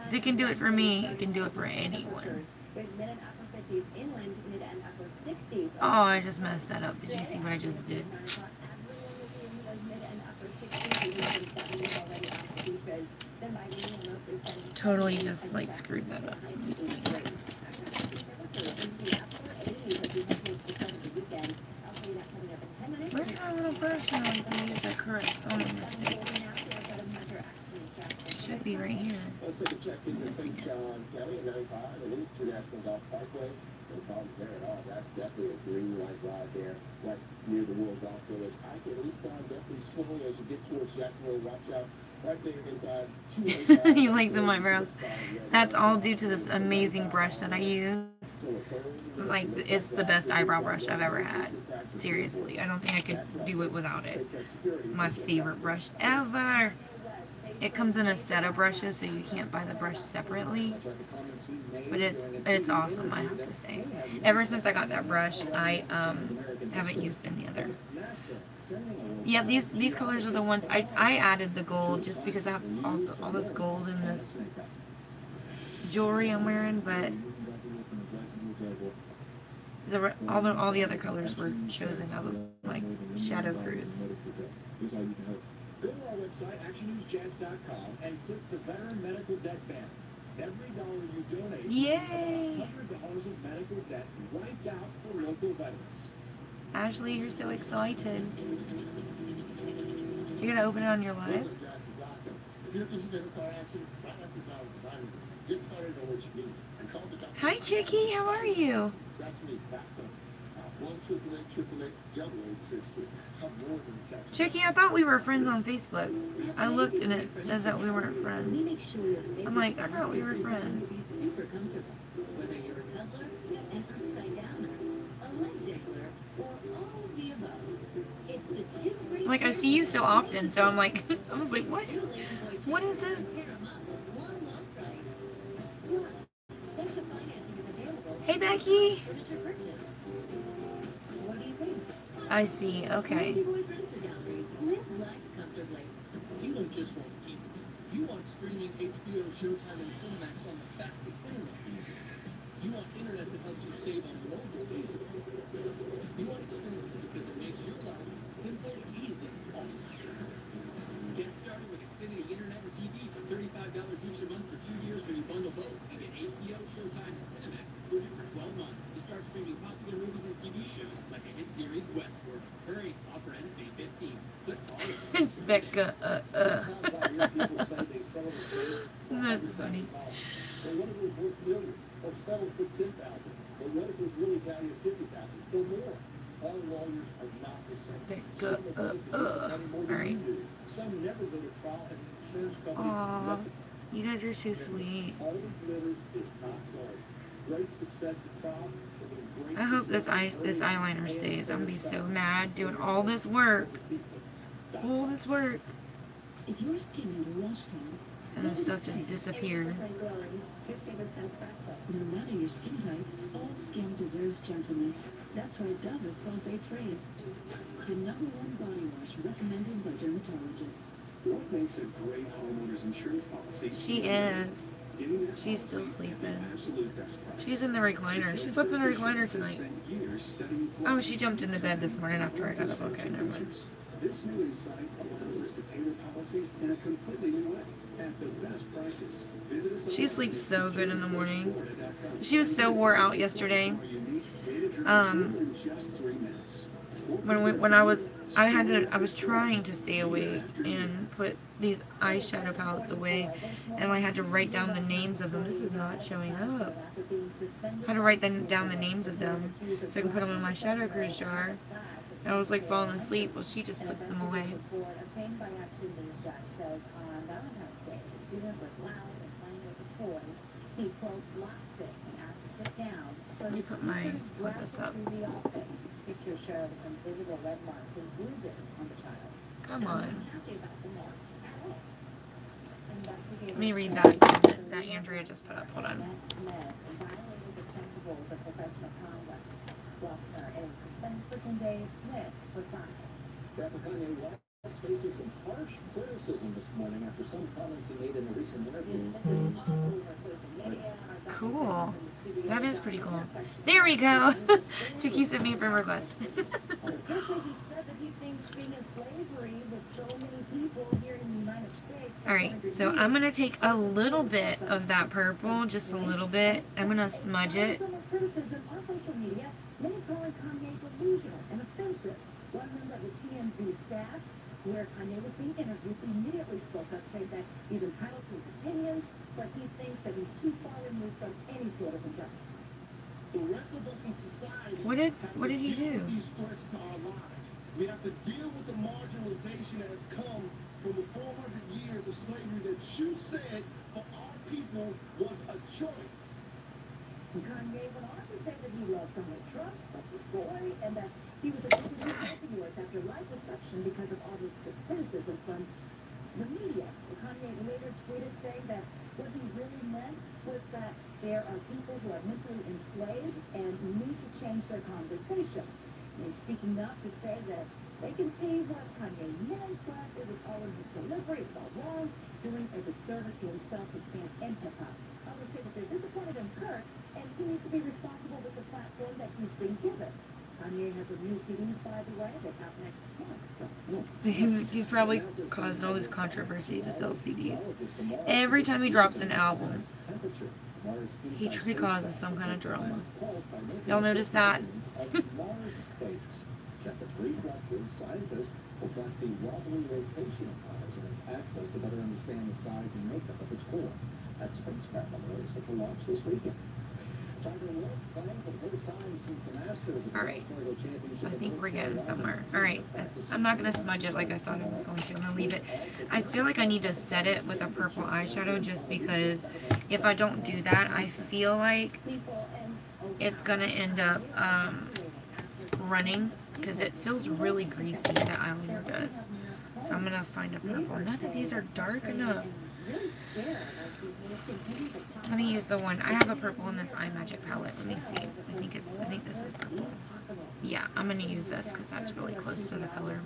[SPEAKER 1] If it can do it for me, it can do it for anyone. Oh, I just messed that up. Did you see what I just did? Totally just like screwed that up. Let's see. Where's my little brush? I like to use that correct so many mistakes. should be right here.
[SPEAKER 4] Let's take a check into St. John's County at 95 and International Golf Parkway. No problems there at all. That's definitely a green light ride there, right near the World Golf Village. I can eastbound definitely slowly as you get towards Jacksonville. Watch out. Right there inside 285.
[SPEAKER 1] You like them eyebrows? That's all due to this amazing brush that I use. Like, it's the best eyebrow brush I've ever had. Seriously, I don't think I could do it without it. My favorite brush ever. It comes in a set of brushes, so you can't buy the brush separately. But it's awesome, I have to say. Ever since I got that brush, I haven't used any other. Yeah, these colors are the ones I added the gold just because I have all this gold in this jewelry I'm wearing, but all the other colors were chosen out of like Shadow Cruise.
[SPEAKER 8] Go to our website, actionnewsjazz.com, and click the Veteran Medical Debt banner. Every dollar you donate,
[SPEAKER 1] Yay!
[SPEAKER 8] $100 of medical debt wiped out for local veterans.
[SPEAKER 1] Ashley, you're so excited. You're gonna open it on your live?
[SPEAKER 4] If you're in a car accident, right after diving, get started on what you need and call the doctor.
[SPEAKER 1] Hi, Chicky. How are you?
[SPEAKER 4] That's me, back up. 1-888-888-63. I'm more than catching.
[SPEAKER 1] Chicky, I thought we were friends on Facebook. I looked and it says that we weren't friends. I'm like, I thought we were friends.
[SPEAKER 7] Super comfortable. Whether you're a cuddler, an upside downer, a leg dangler, or all of the above. It's the two great
[SPEAKER 1] Like, I see you so often, so I'm like, I was like, what? What is this? Hey, Becky.
[SPEAKER 7] What do you think?
[SPEAKER 1] I see. Okay.
[SPEAKER 7] Boy Producer Gallery. Live life comfortably.
[SPEAKER 9] You don't just want easy. You want streaming HBO, Showtime, and Cinemax on the fastest internet easy. You want internet that helps you save on mobile easy. You want Xfinity because it makes your life simple, easy, awesome. Get started with Xfinity Internet and TV for $35 each a month for 2 years when you bundle both and get HBO, Showtime, and Cinemax included for 12 months to start streaming popular movies and TV shows like the hit series Westworld. Hurry, offer ends May 15th. Click all of it.
[SPEAKER 1] It's Becca. That's funny.
[SPEAKER 8] Well, what if it was worth millions, or settled for $10,000? Or what if it was really valued at $50,000 or more? All lawyers are not the same.
[SPEAKER 1] Becca.
[SPEAKER 8] Some are going more than
[SPEAKER 1] Alright.
[SPEAKER 8] you do. Some never go to trial, and the insurance company
[SPEAKER 1] Aw,
[SPEAKER 8] nothing.
[SPEAKER 1] you guys are so sweet.
[SPEAKER 8] All that glitters is not gold. Great success at trial. will be great
[SPEAKER 1] I hope this
[SPEAKER 8] success at
[SPEAKER 1] eyeliner stays. I'm gonna be so mad doing all this work. All this work.
[SPEAKER 6] If your skin had washed out,
[SPEAKER 1] And the stuff just disappeared.
[SPEAKER 6] 50% crack.
[SPEAKER 7] No matter your skin type, all skin deserves gentleness. That's why Dove is sulfate free. The #1 body wash recommended by dermatologists.
[SPEAKER 8] What makes a great homeowner's insurance policy?
[SPEAKER 1] She is.
[SPEAKER 8] Getting that
[SPEAKER 1] She's still
[SPEAKER 8] policy at the
[SPEAKER 1] sleeping.
[SPEAKER 8] absolute best price.
[SPEAKER 1] She's in the recliner. She slept in the recliner tonight.
[SPEAKER 8] Spent years studying
[SPEAKER 1] Oh, she jumped into bed this morning after I got up. Okay, never mind.
[SPEAKER 8] This new insight allows us to tailor policies in a completely new way at the best prices. Visit us
[SPEAKER 1] She
[SPEAKER 8] online
[SPEAKER 1] sleeps
[SPEAKER 8] at
[SPEAKER 1] so good in the morning.
[SPEAKER 8] Florida.com.
[SPEAKER 1] She was so wore out yesterday.
[SPEAKER 8] Our unique data-driven
[SPEAKER 1] Um,
[SPEAKER 8] tool in just 3 minutes.
[SPEAKER 1] When I was trying to stay awake and put these eyeshadow palettes away, and I had to write down the names of them. This is not showing up. I had to write down the names of them so I can put them in my Shadow Cruise jar. I was like falling asleep. Well, she just puts them away.
[SPEAKER 6] Obtained by Action News Judge says on Valentine's Day, the student was loud and playing with a toy. He, quote, lost it and asked to sit down. So
[SPEAKER 1] Let me put my
[SPEAKER 6] teachers dragged
[SPEAKER 1] focus
[SPEAKER 6] her
[SPEAKER 1] up.
[SPEAKER 6] through the office. Pictures show some visible red marks and bruises on the child.
[SPEAKER 1] Come on.
[SPEAKER 6] Happy about the marks at all. Investigators
[SPEAKER 1] Let me read
[SPEAKER 6] say
[SPEAKER 1] that Andrea just put up. Hold on.
[SPEAKER 6] Matt Smith violated the principles of professional conduct. Wessner is suspended for 10 days, Smith for 5.
[SPEAKER 8] Rapper Kanye West facing some harsh criticism this morning after some comments he made in a recent interview.
[SPEAKER 6] This is all over social media. Our
[SPEAKER 1] Cool.
[SPEAKER 6] doctor in the studio
[SPEAKER 1] That is
[SPEAKER 6] got
[SPEAKER 1] pretty
[SPEAKER 6] some
[SPEAKER 1] cool.
[SPEAKER 6] questions.
[SPEAKER 1] There we go. Chicky sent me a friend request.
[SPEAKER 6] Additionally, he said that he thinks being in slavery with so many people here in the United States. for
[SPEAKER 1] Alright,
[SPEAKER 6] 100
[SPEAKER 1] so
[SPEAKER 6] years,
[SPEAKER 1] I'm going to take a little bit of that purple, just a little bit. I'm going to smudge it.
[SPEAKER 6] Some criticism on social media, many calling Kanye delusional and offensive. One member of the TMZ staff Where Kanye was being interviewed, he immediately spoke up, saying that he's entitled to his opinions, but he thinks that he's too far removed from any sort of injustice.
[SPEAKER 8] The rest of us in society
[SPEAKER 1] What did he do?
[SPEAKER 8] these threats to our lives. We have to deal with the marginalization that has come from the 400 years of slavery that you said for our people was a choice.
[SPEAKER 6] Kanye went on to say that he loves Donald Trump, that's his boy, and that he was addicted to opioids after liposuction because of all the criticism from the media. Kanye later tweeted saying that what he really meant was that there are people who are mentally enslaved and need to change their conversation. And he's speaking up to say that they can see what Kanye meant, but it was all in his delivery, it was all wrong, doing a disservice to himself, his fans, and hip-hop. Others say that they're disappointed in Kirk, and he needs to be responsible with the platform that he's been given. Kanye has a new CD, by the way, that's out next month.
[SPEAKER 1] He's probably causing all this controversy to sell CDs. Every time he drops an album, he truly causes some kind of drama. Y'all notice that?
[SPEAKER 8] Check its reflexes. Scientists will track the wobbly rotation of Mars and its access to better understand the size and makeup of its core. That spacecraft on the way is set to launch this weekend. Tiger Woods playing for the first time since the Masters.
[SPEAKER 1] Alright, so I think we're getting somewhere. Alright, I'm not going to smudge it like I thought I was going to. I'm going to leave it. I feel like I need to set it with a purple eyeshadow just because if I don't do that, I feel like it's going to end up running because it feels really greasy, the eyeliner does. So I'm going to find a purple. None of these are dark enough. Let me use the one. I have a purple in this iMagic palette. Let me see. I think this is purple. Yeah, I'm going to use this because that's really close to the color.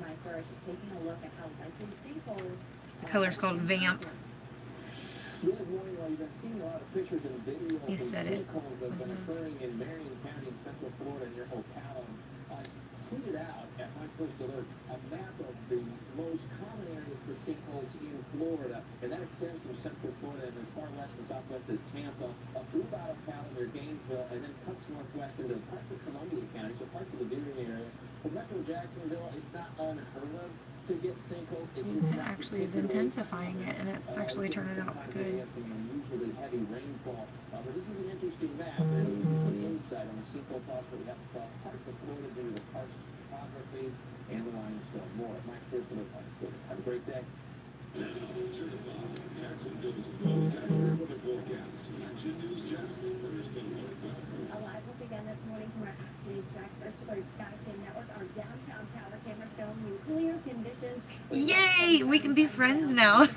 [SPEAKER 1] The color's called Vamp. You said it.
[SPEAKER 8] Tweeted out at my first alert a map of the most common areas for sinkholes in Florida, and that extends from central Florida and as far west and southwest as Tampa, up through about Ocala near Gainesville, and then cuts northwest into parts of Columbia County, so parts of the Deering area. For Metro Jacksonville, it's not unheard of to get sinkholes. It's just
[SPEAKER 1] It actually is intensifying it, and it's actually turning out good.
[SPEAKER 8] Unusually heavy rainfall, but this is an interesting map, and it gives some insight on the sinkhole problems that we have across parts of Florida due to the karst topography and the limestone. More at Mike Kirsten. Have a great day.
[SPEAKER 6] A live look again this morning from our Action News Jax First Alert Sky Cam Network. Our downtown tower camera showing you clear conditions.
[SPEAKER 1] Yay! We can be friends now.
[SPEAKER 6] This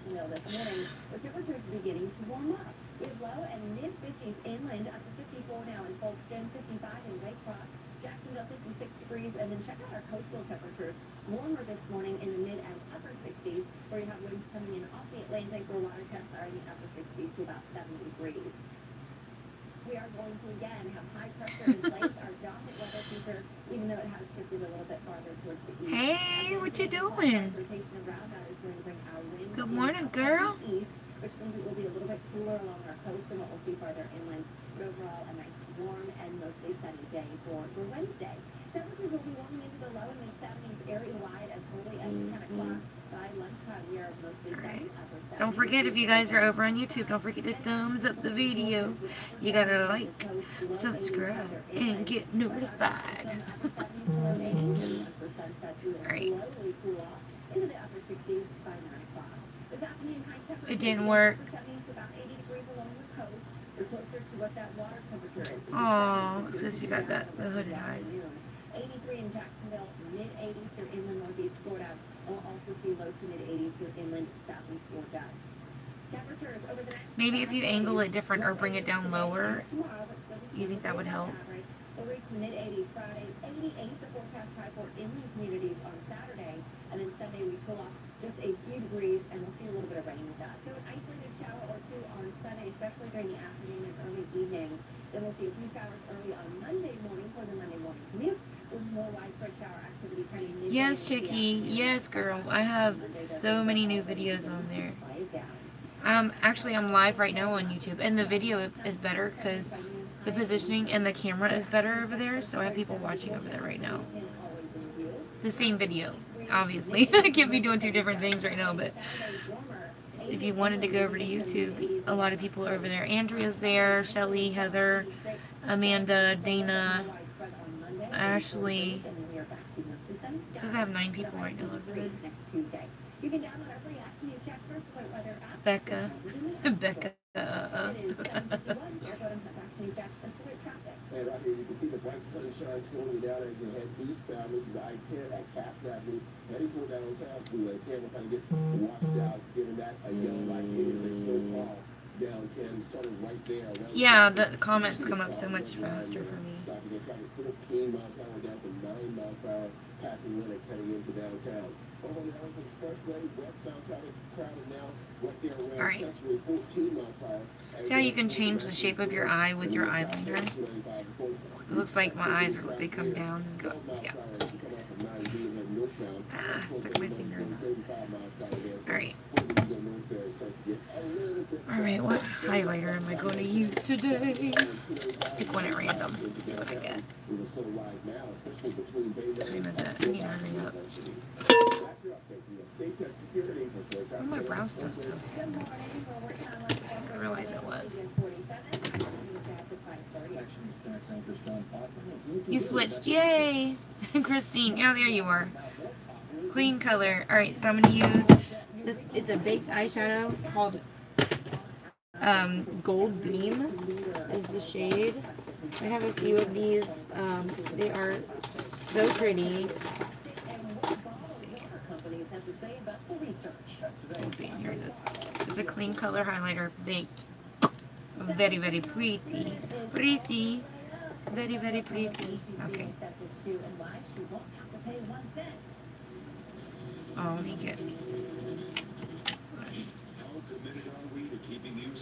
[SPEAKER 6] morning, the temperatures beginning to warm up. With low and mid-50s inland, up to 54 now in Folkestone, 55 in Lake Cross, Jacksonville 56 degrees, and then check out our coastal temperatures. Warmer this morning in the mid and upper 60s, where you have winds coming in off the Atlantic, where water temps are in the upper 60s to about 70 degrees. We are going to again have high pressure in place. Our dominant weather feature, even though it has shifted a little bit farther towards the east.
[SPEAKER 1] Hey, what you doing? Good morning, girl.
[SPEAKER 6] East, which means it will be a little bit cooler along our coast than what we'll see farther inland. But overall, a nice warm and mostly sunny day for Wednesday. Temperatures will be warming into the low and mid-70s area-wide as early as 10 o'clock. By lunchtime, we are mostly sunny, upper 70s.
[SPEAKER 1] Don't forget, if you guys are over on YouTube, don't forget to thumbs up the video. You gotta like, subscribe, and get notified. Alright. It didn't work. Oh, since you got that, the hooded eyes.
[SPEAKER 6] 83 in Jacksonville, mid-80s through inland northeast Florida. We'll also see low to mid-80s through inland southeast Florida. Temperatures over the next
[SPEAKER 1] Maybe if you angle it different or bring it down lower, you think that would help?
[SPEAKER 6] We'll reach mid-80s Friday, 88 the forecast high for inland communities on Saturday, and then Sunday we cool off just a few degrees, and we'll see a little bit of rain with that. So an isolated shower or two on Sunday, especially during the afternoon and early evening. Then we'll see a few showers early on Monday morning for the Monday morning commute, with more widespread shower activity kind of midday.
[SPEAKER 1] Yes, Chickie. Yes, girl. I have so many new videos on there. Actually, I'm live right now on YouTube, and the video is better because the positioning and the camera is better over there, so I have people watching over there right now. The same video. obviously. I can't be doing two different things right now, but if you wanted to go over to YouTube, a lot of people are over there. Andrea's there, Shelly, Heather, Amanda, Dana, Ashley. It says I have 9 people right now over there. Becca. Becca.
[SPEAKER 8] And right here you can see the bright sunshine slowing down as you head eastbound. This is I-10 at Cass Avenue, heading for downtown Freeway. Camera kind of gets washed out, giving that a yellow light. It is a slow call down 10, starting right there.
[SPEAKER 1] Yeah, the comments come up so much faster for me.
[SPEAKER 8] Stopping at traffic 14 miles per hour down to 9 miles per hour, passing Lennox heading into downtown. Over on the Arlington Expressway, westbound traffic crowded now right there around
[SPEAKER 1] Alright.
[SPEAKER 8] Accessory 14 miles per hour.
[SPEAKER 1] See how you can change the shape of your eye with your eyeliner? It looks like my eyes, they come down and go, yeah. Ah, stuck my finger in that. Alright. Alright, what highlighter am I going to use today? Pick one at random. Let's see what I get. What time is it? I need to hurry up. Oh, my brow stuff's still sitting. I didn't realize it was. You switched. Yay! Christine, yeah, there you are. Clean color. Alright, so I'm going to use this. It's a baked eyeshadow called Gold Beam is the shade. I have a few of these. They are so pretty. Here it is. It's a clean color highlighter, baked. Very, very pretty. Pretty. Very, very pretty. Okay. Oh, let me get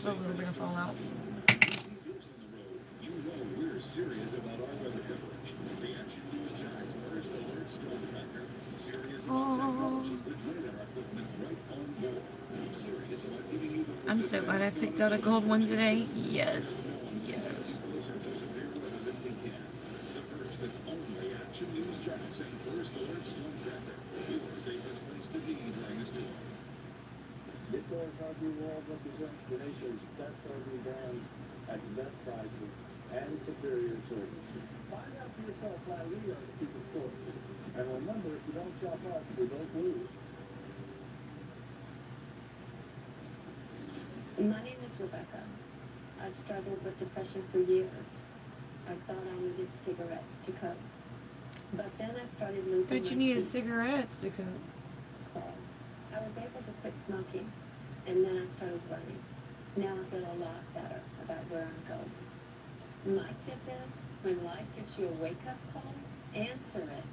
[SPEAKER 1] a little bit of fallout.
[SPEAKER 10] You know we're serious about our weather coverage. The Action News Giants first alert storm tracker. Serious about technology with radar equipment right on board. Serious about giving you the
[SPEAKER 1] I'm so glad I picked out a gold one today. Yes. Yes.
[SPEAKER 10] closer to severe weather than we can. The first and only Action News Giants and first alert storm tracker. Your safest place to be during a storm.
[SPEAKER 8] Midcore Concrete Walls represents the nation's best concrete brands at the best prices and superior service. Find out for yourself why we are the people's choice. And remember, if you don't shop us, we don't lose.
[SPEAKER 7] My name is Rebecca. I struggled with depression for years. I thought I needed cigarettes to cope. But then I started losing
[SPEAKER 1] Thought you
[SPEAKER 7] my
[SPEAKER 1] needed
[SPEAKER 7] teeth.
[SPEAKER 1] cigarettes to cook.
[SPEAKER 7] I was able to quit smoking, and then I started running. Now I feel a lot better about where I'm going. My tip is, when life gives you a wake-up call, answer it.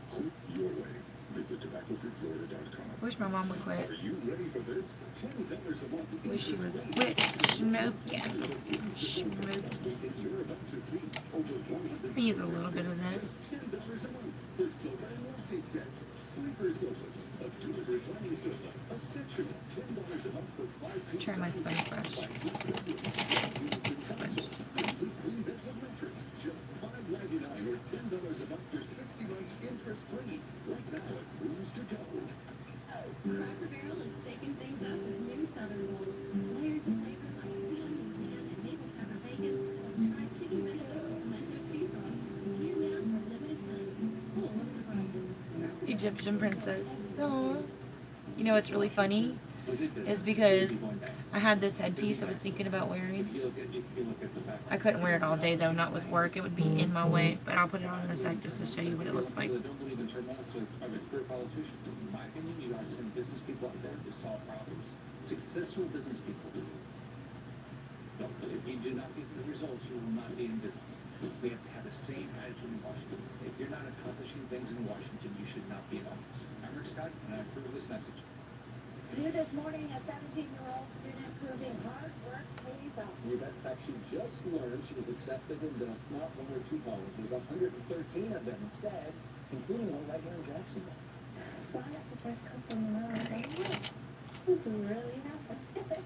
[SPEAKER 10] Quit your way. Visit tobaccofreeflorida.com.
[SPEAKER 1] Wish my mom would quit.
[SPEAKER 10] Are you ready for this? $10 a month.
[SPEAKER 1] Wish she would quit smoking. Smoking.
[SPEAKER 10] You're about to see over 100.
[SPEAKER 1] I use a little bit of this.
[SPEAKER 10] $10 a month for sofa and love seat sets, sleeper sofas, a dual reclining sofa, a sectional. $10 a month for 5
[SPEAKER 1] Try my sponge brush.
[SPEAKER 10] Complete clean bed with mattress, just $5.99 or $10 a month for 60 months interest free. Right now at Rooms to Go.
[SPEAKER 5] Cracker Barrel is shaking things up with new Southern rolls. Layers of flavors like spinach, jam, and maple pepper bacon. Fried chicken vindaloo, lento cheese sauce. Here now for a limited time. Full of surprises.
[SPEAKER 1] Egyptian princess. Aww. You know what's really funny? Is because I had this headpiece I was thinking about wearing. I couldn't wear it all day though, not with work. It would be in my way, but I'll put it on in a sec just to show you what it looks like.
[SPEAKER 11] Don't believe in termites are the career politicians. In my opinion, you got to send business people out there to solve problems. Successful business people. No, if you do not get the results, you will not be in business. We have to have the same attitude in Washington. If you're not accomplishing things in Washington, you should not be in office. I'm Rick Scott, and I approve of this message.
[SPEAKER 6] New this morning, a 17-year-old student proving hard work pays off.
[SPEAKER 8] You bet. In fact, she just learned she was accepted into not one or two colleges, 113 of them instead, including one right here in Jacksonville.
[SPEAKER 6] Why have to first come from the middle of the This really happened.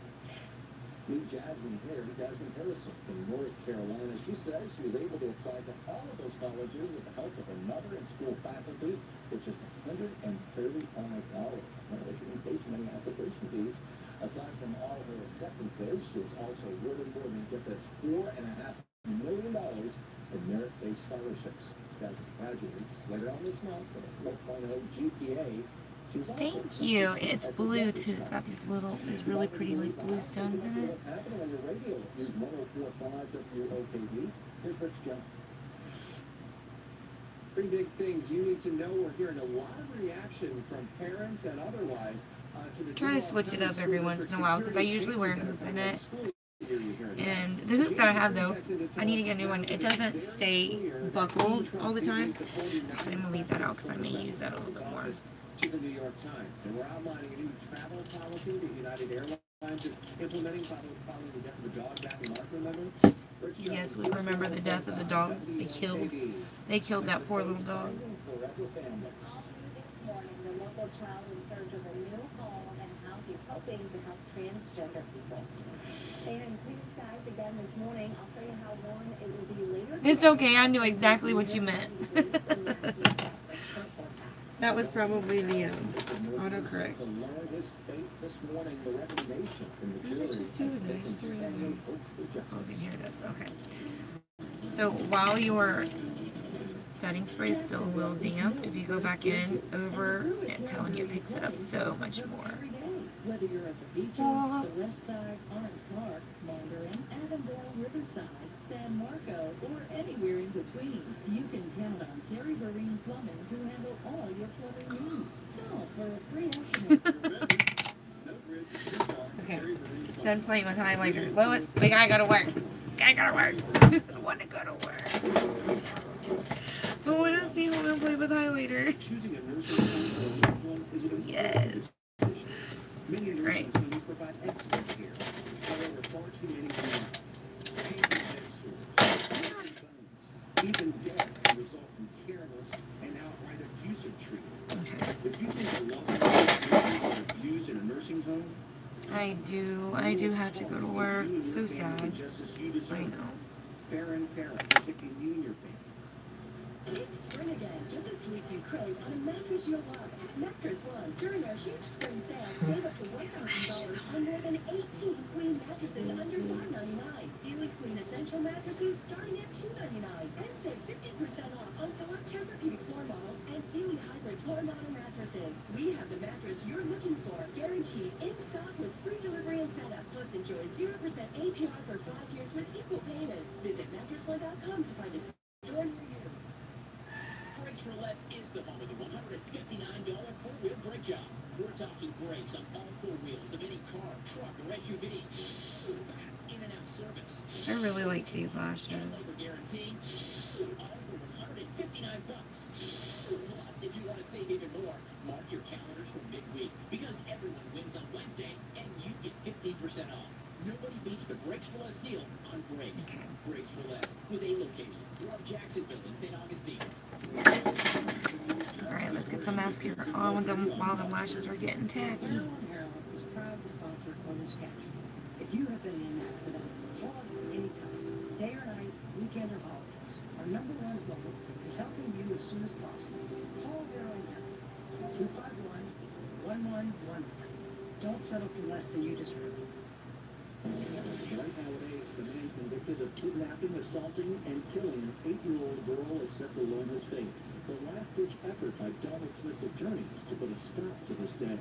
[SPEAKER 8] Meet Jasmine Harrison from North Carolina. She says she was able to apply to all of those colleges with the help of another in-school faculty for just $135. Well, they didn't pay too many application fees. Aside from all her acceptances, she was also awarded more than, get this, $4.5 million in merit-based scholarships. That graduates later on this month with a 4.0 GPA.
[SPEAKER 1] Thank you. It's blue too. It's got these really pretty like blue stones in it.
[SPEAKER 8] What's happening on your radio? News 104.5 WOKD. Here's Rich Jones.
[SPEAKER 11] Pretty big things you need to know. We're hearing a lot of reaction from parents and otherwise to the
[SPEAKER 1] Try to switch it up every once in a while because I usually wear a hoop in it. And the hoop that I have though, I need to get a new one. It doesn't stay buckled all the time. Actually, I'm gonna leave that out because I may use that a little bit more.
[SPEAKER 11] To the New York Times, and we're outlining a new travel policy that United Airlines is implementing following the death of the dog back in March, remember?
[SPEAKER 1] Yes, we remember the death of the dog they killed that poor little dog.
[SPEAKER 6] This morning, the local child in search of a new home and how he's hoping to help transgender people. Staying in clear skies again this morning. I'll tell you how warm it will be later.
[SPEAKER 1] It's okay, I knew exactly what you meant. That was probably the autocorrect. Okay, here it is. Okay. So while your setting spray is still a little damp, if you go back in over, I'm telling you, it picks it up so much more.
[SPEAKER 5] Whether you're at the beaches, the West Side, Orange Park, Mandarin, Avondale, Riverside, San Marco, or anywhere in between, you can count on Terry Marine Plumbing to handle all your plumbing needs. Call for a free estimate.
[SPEAKER 1] Okay, done playing with highlighter. Lois, we gotta work. I gotta work. I wanna go to work. I wanna see women play with highlighter. Yes. Right.
[SPEAKER 8] Provide excellent care. However, far too many even death can result from careless and outright abusive treatment.
[SPEAKER 1] Okay.
[SPEAKER 8] If you think a lot of people are abused in a nursing home,
[SPEAKER 1] I do have to go to work. So sad. I know.
[SPEAKER 8] Fair and fair, particularly you and your family.
[SPEAKER 5] It's spring again. Get the sleep you crave on a mattress you'll love at Mattress One. During our huge spring sale, save up to $1,000 on more than 18 queen mattresses under $5.99. Sealy Queen Essential mattresses starting at $2.99. And save 50% off on select Tempur-Pedic floor models and Sealy Hybrid floor model mattresses. We have the mattress you're looking for, guaranteed in stock with free delivery and setup. Plus, enjoy 0% APR for 5 years with equal payments. Visit MattressOne.com to find a store near you.
[SPEAKER 12] Brakes for Less is the home of the $159 four-wheel brake job. We're talking brakes on all four wheels of any car, truck, or SUV. Fast in-and-out service.
[SPEAKER 1] I really like these lashes.
[SPEAKER 12] Over guarantee. All for $159. Plus, if you want to save even more, mark your calendars for midweek because everyone wins on Wednesday and you get 15% off. Nobody beats the Brakes for Less deal on brakes. Brakes for Less with 8 locations. North Jacksonville and St. Augustine.
[SPEAKER 1] Alright, let's get some mascara on with them while the lashes are getting tacky.
[SPEAKER 6] Herald is proud to sponsor Closed Caption. If you have been in an accident, call us anytime, day or night, weekend or holidays. Our #1 goal is helping you as soon as possible. Call Vero now, 251-1111. Don't settle for less than you deserve.
[SPEAKER 8] Tonight, nowadays, the man convicted of kidnapping, assaulting, and killing an 8-year-old girl is set to learn his fate. The last-ditch effort by Donald Smith's attorneys to put a stop to this death.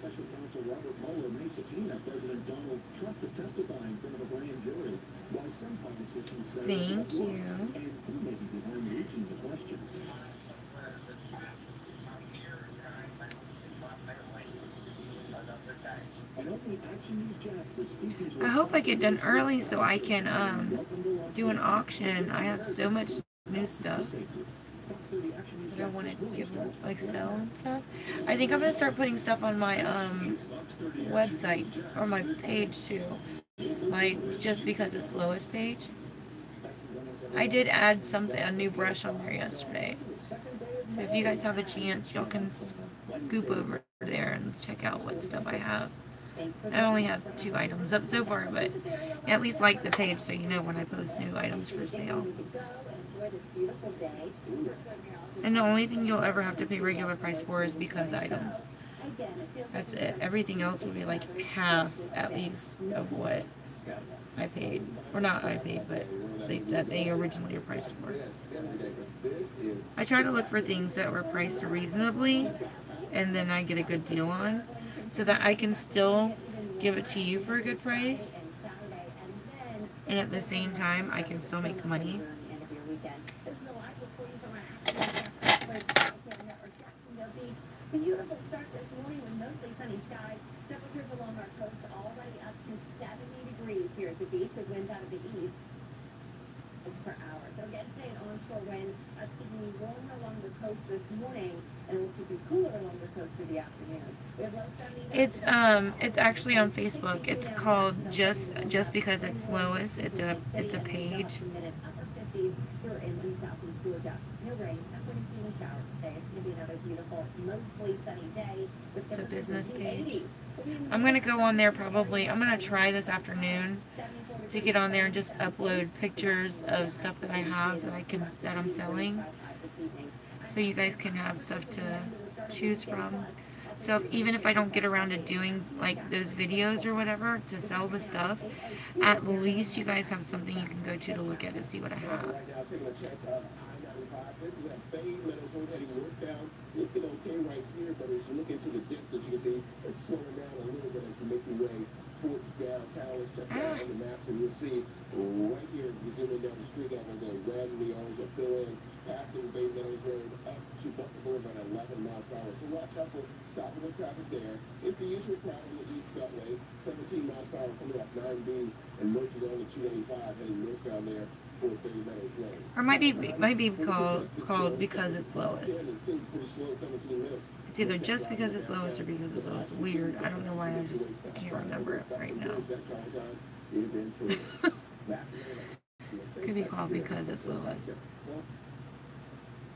[SPEAKER 8] Special counsel Robert Mueller may subpoena President Donald Trump to testify in front of a grand jury. While some politicians say
[SPEAKER 1] Thank you.
[SPEAKER 8] And who may be behind reaching the questions.
[SPEAKER 1] I hope I get done early so I can do an auction. I have so much new stuff that I want to give, like, sell and stuff. I think I'm gonna start putting stuff on my website or my page too. Just because it's Lois page. I did add a new brush on there yesterday. So if you guys have a chance, y'all can scoop over there and check out what stuff I have. I only have 2 items up so far, but at least like the page so you know when I post new items for sale. And the only thing you'll ever have to pay regular price for is because items. That's it. Everything else will be like half at least of what I paid. Or not I paid, but that they originally were priced for. I try to look for things that were priced reasonably and then I get a good deal on, so that I can still give it to you for a good price, and at the same time I can still make money.
[SPEAKER 6] Beautiful start this morning with mostly sunny skies. Temperatures along our coast already up to 70 degrees here at the beach with winds out of the east. Per hour. So again, today an onshore wind keeping you warmer along the coast this morning, and it will keep you cooler along the coast through the afternoon. We have low 70s.
[SPEAKER 1] It's actually on Facebook. It's called Just Because It's Lois. It's a page.
[SPEAKER 6] Upper 50s here in southeast Georgia. No rain, not going to see any showers today. It's going to be another beautiful, mostly sunny day.
[SPEAKER 1] It's a business page. I'm gonna go on there probably. I'm gonna try this afternoon to get on there and just upload pictures of stuff that I have that I'm selling, so you guys can have stuff to choose from. So even if I don't get around to doing like those videos or whatever to sell the stuff, at least you guys have something you can go to look at to see what I have.
[SPEAKER 10] This is a Bay Meadows Road heading northbound. Looking okay right here, but as you look into the distance, you can see it's slowing down a little bit as you make your way towards downtown. Let's check that on the maps, and you'll see right here as we zoom in down the street, that will go red and the orange will fill in, passing Bay Meadows Road up to Butler Boulevard at 11 miles per hour. So watch out for stopping the traffic there. It's the usual crowd on the East Beltway, 17 miles per hour coming up 9B and working on the 285 heading northbound there.
[SPEAKER 1] Or might be called Because It's Lois. It's either Just Because It's Lois or Because It's Lois. Weird. I don't know why. I just can't remember it right now. Could be called Because It's Lois.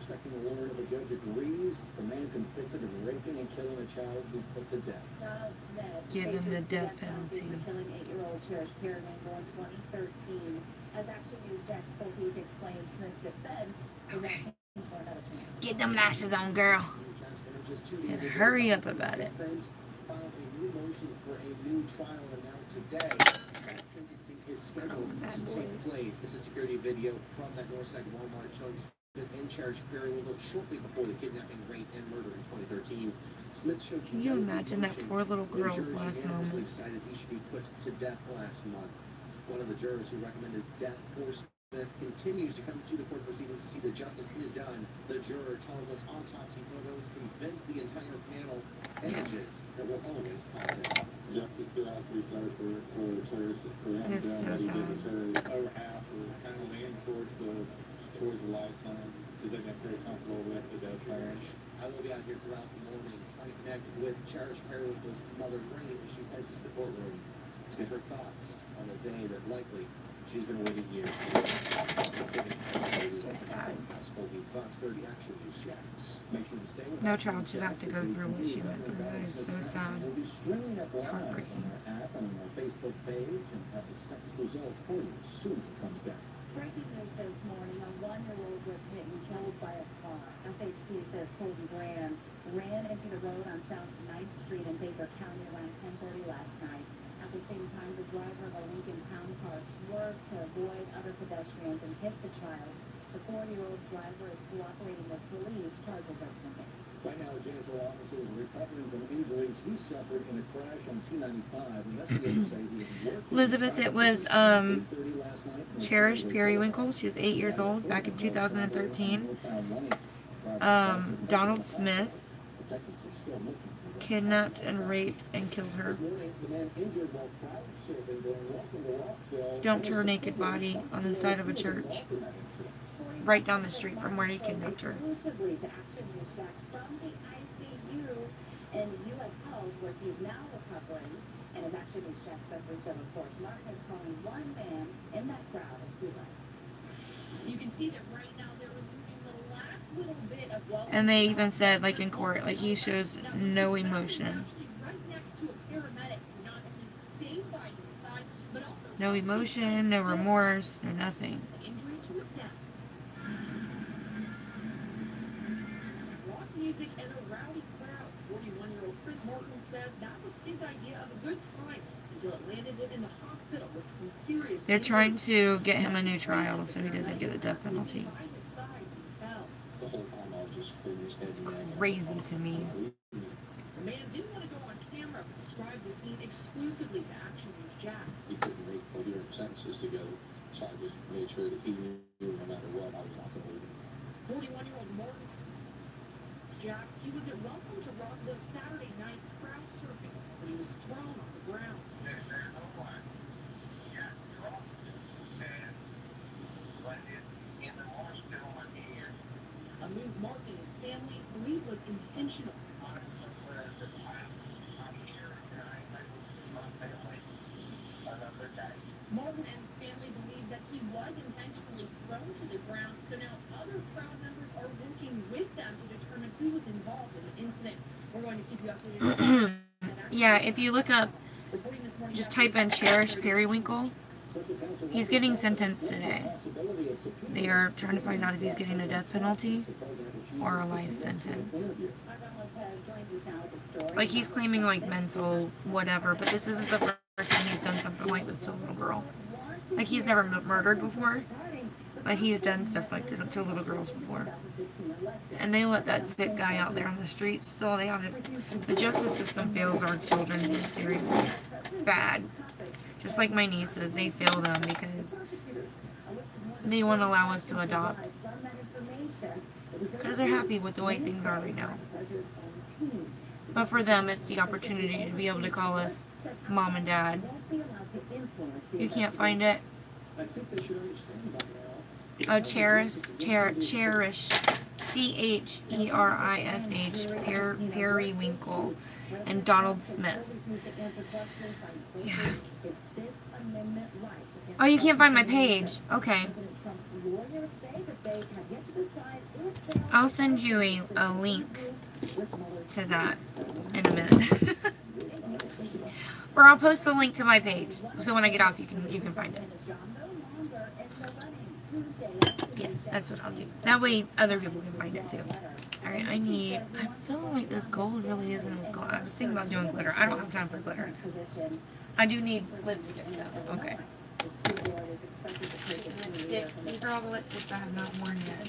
[SPEAKER 8] Expecting a lawyer of a judge agrees the man convicted of raping and killing a child be put to death.
[SPEAKER 6] Donald Smith
[SPEAKER 1] Give him the death penalty
[SPEAKER 6] for killing 8-year-old Cherish Perriwinkle in 2013. As Action News Jack's Spokane explained, Smith's defense is asking for another chance.
[SPEAKER 1] Get them lashes on, girl. And hurry up about it.
[SPEAKER 4] Filed a new motion for a new trial, and now today, sentencing is scheduled to take place. This is security video from that Northside Walmart showing Smith and Cherish Perriwinkle shortly before the kidnapping, rape, and murder in 2013. Smith showed.
[SPEAKER 1] Can you imagine that poor little girl's last moment?
[SPEAKER 4] Decided he should be put to death last month. One of the jurors who recommended death for Smith continues to come to the court proceedings to see that justice is done. The juror tells us autopsy photos convince the entire panel images that will always call it.
[SPEAKER 10] Justice did have to be sorry for Cherish.
[SPEAKER 1] It is so sad.
[SPEAKER 11] Over half were kind of leaning towards the life sentence because they got very comfortable with the death sentence.
[SPEAKER 4] I will be out here throughout the morning trying to connect with Cherish Perriwinkle's mother, Rain, as she heads to the courtroom, to get her thoughts on a day that likely she's been waiting years for.
[SPEAKER 1] So sad.
[SPEAKER 4] Fox 30 Action News Jacks.
[SPEAKER 8] Make sure to stay with
[SPEAKER 1] No child should have to go through what she went through. That is so sad.
[SPEAKER 8] We'll be streaming that
[SPEAKER 1] It's
[SPEAKER 8] live
[SPEAKER 1] heartbreaking.
[SPEAKER 8] on our app and on our Facebook page and have the sentence results for you as soon as it comes down.
[SPEAKER 6] Breaking news this morning, a 1-year-old was hit and killed by a car. FHP says Colton Graham ran into the road on South 9th Street in Baker County around 10:30 last night. At the same time, the driver of a Lincoln Town car swerved to avoid other pedestrians and hit the child. The 4-year-old driver is cooperating with police. Charges are pending.
[SPEAKER 8] Right now, JSO officer is recovering from injuries he suffered in a crash on 295. Investigators say he was working.
[SPEAKER 1] Elizabeth, it was Cherish Perriwinkle. She was 8 years old back in 2013. Donald Smith kidnapped and raped and killed her. Dumped her naked body on the side of a church, right down the street from where he kidnapped her.
[SPEAKER 6] Exclusively to Action News Jacks from the ICU in UF Health, where he's now recovering. And as Action News Jacks February 7 reports, Martin is calling one man in that crowd of Cuba.
[SPEAKER 5] You can see that right now they're removing the last little bit of welcome.
[SPEAKER 1] And they even said, like in court, like he shows no emotion.
[SPEAKER 5] Actually right next to a paramedic not
[SPEAKER 1] No emotion, no remorse, no nothing.
[SPEAKER 5] Injury to his neck. Rock music and a rowdy crowd. 41-year-old Chris Martin says that was his idea of a good time until it landed him in the hospital with some serious.
[SPEAKER 1] They're trying to get him a new trial so he doesn't get a death penalty.
[SPEAKER 11] The whole time I was just holding his head.
[SPEAKER 1] It's crazy to me.
[SPEAKER 5] The man didn't want to go on camera, but described the scene exclusively to Action News Jax.
[SPEAKER 11] He couldn't make coherent sentences together, so I just made sure that he knew no matter what I was not going to leave him.
[SPEAKER 5] 41-year-old Martin Jax, he was at Welcome to Rockville Saturday night crowd surfing when he was thrown on the ground. A move Martin and his family believe was intentional. Martin and his family believe that he was intentionally thrown to the ground, so now other crowd members are working with them to determine who was involved in the incident. We're going to keep you updated.
[SPEAKER 1] Yeah, if you look up, just type in Cherish Periwinkle. He's getting sentenced today. They are trying to find out if he's getting a death penalty or a life sentence. Like, he's claiming, like, mental whatever, but this isn't the first time he's done something like this to a little girl. Like, he's never murdered before, but he's done stuff like this to little girls before. And they let that sick guy out there on the streets. So they have it. The justice system fails our children seriously bad. Just like my nieces, they fail them because they won't allow us to adopt. Because they're happy with the way things are right now. But for them, it's the opportunity to be able to call us mom and dad. You can't find it? Oh, Cherish, Cherish, Periwinkle, and Donald Smith. Yeah. Oh, you can't find my page. Okay. I'll send you a link to that in a minute. Or I'll post the link to my page, so when I get off, you can find it. Yes, that's what I'll do. That way, other people can find it too. Alright, I'm feeling like this gold really isn't as gold. I was thinking about doing glitter. I don't have time for glitter. I do need lipstick though. Okay. Lipstick. These are all the lipsticks I have not worn yet.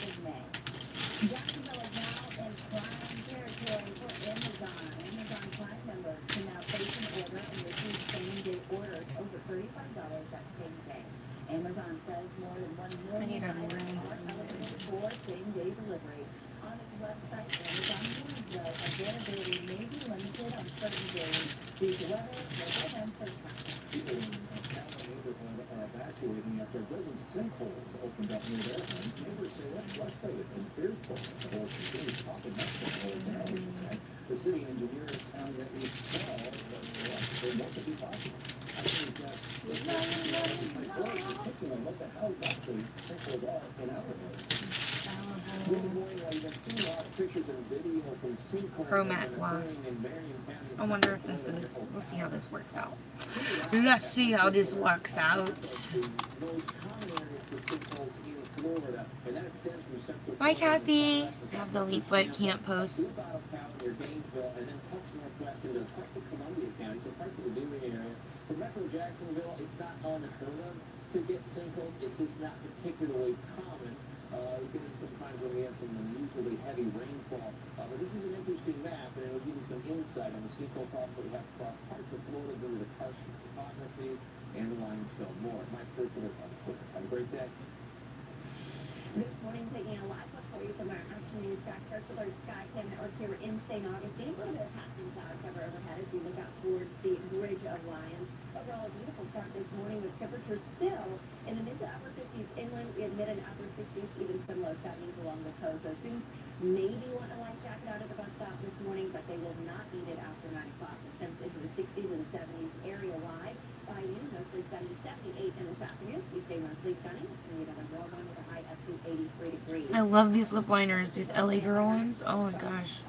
[SPEAKER 6] Jacksonville is now in prime territory for Amazon. Amazon Prime members can now place an order and receive same-day orders over $35 that same day. Amazon says more than 1 million items are eligible for same-day delivery. On its website, Amazon warns though availability may be limited on certain days due to weather, local events, and traffic.
[SPEAKER 8] Are evacuating after a dozen sinkholes opened up near their home. Neighbors say they're frustrated and fearful as the holes continue popping up the whole now, we should say. The city engineers found that each cell they want to be possible. I think that's thinking on what the hell got the sinkholes are in our Good morning. You've been seeing a lot of pictures and video from sinkholes.
[SPEAKER 1] Chromat glass. I wonder if this is. We'll see how this works out. Let's see how this works out. Bye, Kathy. I have the link, but can't post.
[SPEAKER 11] For Metro Jacksonville, it's not unheard of to get sinkholes. It's just not particularly common. Given sometimes when we have some unusually heavy rainfall. But this is an interesting map, and it'll give you some insight on the sinkhole problems that we have across parts of Florida due to the karst topography and the limestone. More. Mike Clifford on Twitter. Have a great day.
[SPEAKER 7] This morning, taking a live look for you from our Action News Jax First Alert Sky Cam Network here in St. Augustine. A little bit of passing cloud cover overhead as we look out towards the Bridge of Lions. Overall, a beautiful start this morning with temperatures still in the mid to upper 50s inland. We had mid and upper 60s, even some low 70s along the coast. So students maybe want a light jacket out at the bus stop this morning, but they will not need it after 9 o'clock. It temps into the 60s and 70s area-wide. By noon, mostly sunny, 78 in this afternoon. We stay mostly sunny. It's going to be another warm one with a high up to 83 degrees.
[SPEAKER 1] I love these lip liners, these LA Girl ones. Oh my gosh.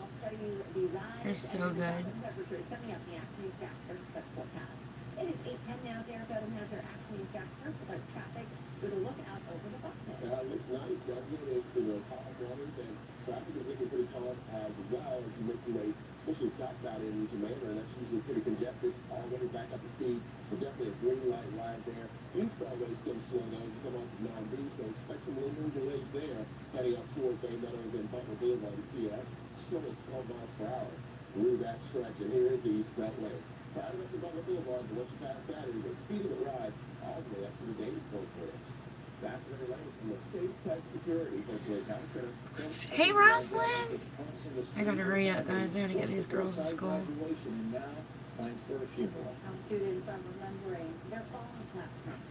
[SPEAKER 1] They're so good.
[SPEAKER 7] Temperatures coming up in the Action News Jax First Forecast. It is 8:10 now. Derek Odom has our Action News
[SPEAKER 10] It's nice, doesn't it? It's the calm mornings, and traffic is looking pretty calm as well as you make your way, especially southbound into Manor, and that's usually pretty congested, already back up to speed. So definitely a green light ride there. Eastbound way still slow though. You come off of 9B, so expect some lingering delays there, heading up toward Bay Meadows and Butler Boulevard. You see that's slow as 12 miles per hour through that stretch. And here is the eastbound lane. Crowded up to Butler Boulevard, but once you pass that, it is a speed of the ride all the way up to the Davisburg Bridge. Faster lanes from the Safe Tech Security, Pennsylvania Town Center.
[SPEAKER 1] Hey, Roslyn! I gotta hurry up, guys. I gotta get these girls to school.
[SPEAKER 8] Plans for a funeral.
[SPEAKER 6] How students are remembering their fallen classmate.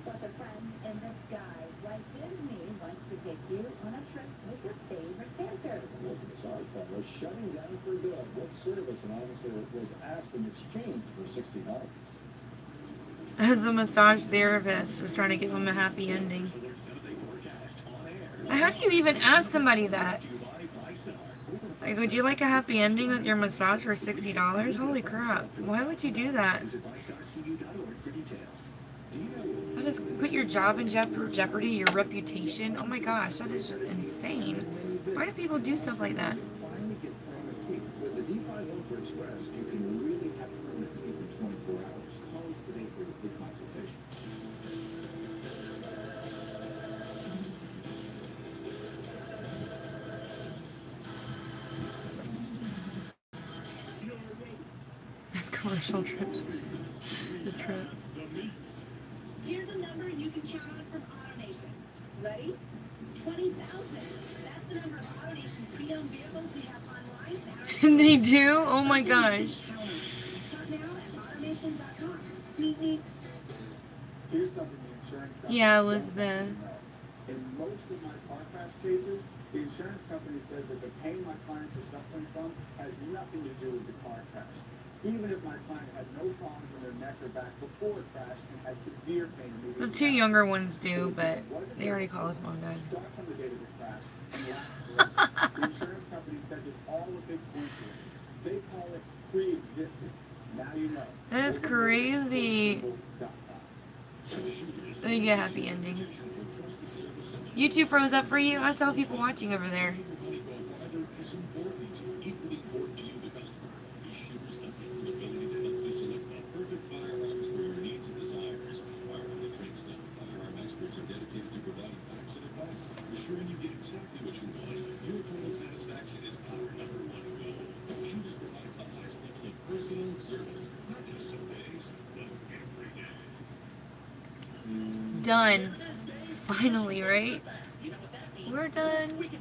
[SPEAKER 6] Plus a friend in disguise. Walt Disney wants to take you on a trip with your favorite characters.
[SPEAKER 8] Local massage parlor shutting down for good. What service an officer was asked in exchange for $60?
[SPEAKER 1] As a massage therapist was trying to give him a happy ending. How do you even ask somebody that? Like, would you like a happy ending with your massage for $60? Holy crap. Why would you do that? That is put your job in jeopardy, your reputation. Oh my gosh, that is just insane. Why do people do stuff like that?
[SPEAKER 8] With the D5 Ultra Express, you can really have permanent teeth in 24 hours. Call us today for your free consultation.
[SPEAKER 1] That's commercial trips. The trip.
[SPEAKER 7] Here's a number you can count on from AutoNation. Ready? 20,000. That's the number of AutoNation pre-owned vehicles we have online.
[SPEAKER 1] And they do? Oh my gosh.
[SPEAKER 7] Shop now at AutoNation.com.
[SPEAKER 8] Here's something the insurance company
[SPEAKER 1] Yeah, Elizabeth.
[SPEAKER 8] In most of my car crash cases, the insurance company says that the pain my clients are suffering from has nothing to do with the car crash. Even if my client had no problems in their neck or back before it crashed and had severe pain immediately.
[SPEAKER 1] The two younger ones do, but they already call us mom dad.
[SPEAKER 8] Starts on the date of the crash and lasts forever. The insurance company says it's all a big coincidence. They call it pre-existing. Now you know.
[SPEAKER 1] That is crazy. Then you get happy endings. YouTube froze up for you? I saw people watching over there.
[SPEAKER 10] Are dedicated to providing facts and advice, ensuring you get exactly what you want. Your total satisfaction is our #1 goal. Shooters provides the highest level of personal service, not just some days, but every day.
[SPEAKER 1] Done. Finally, right? We're done.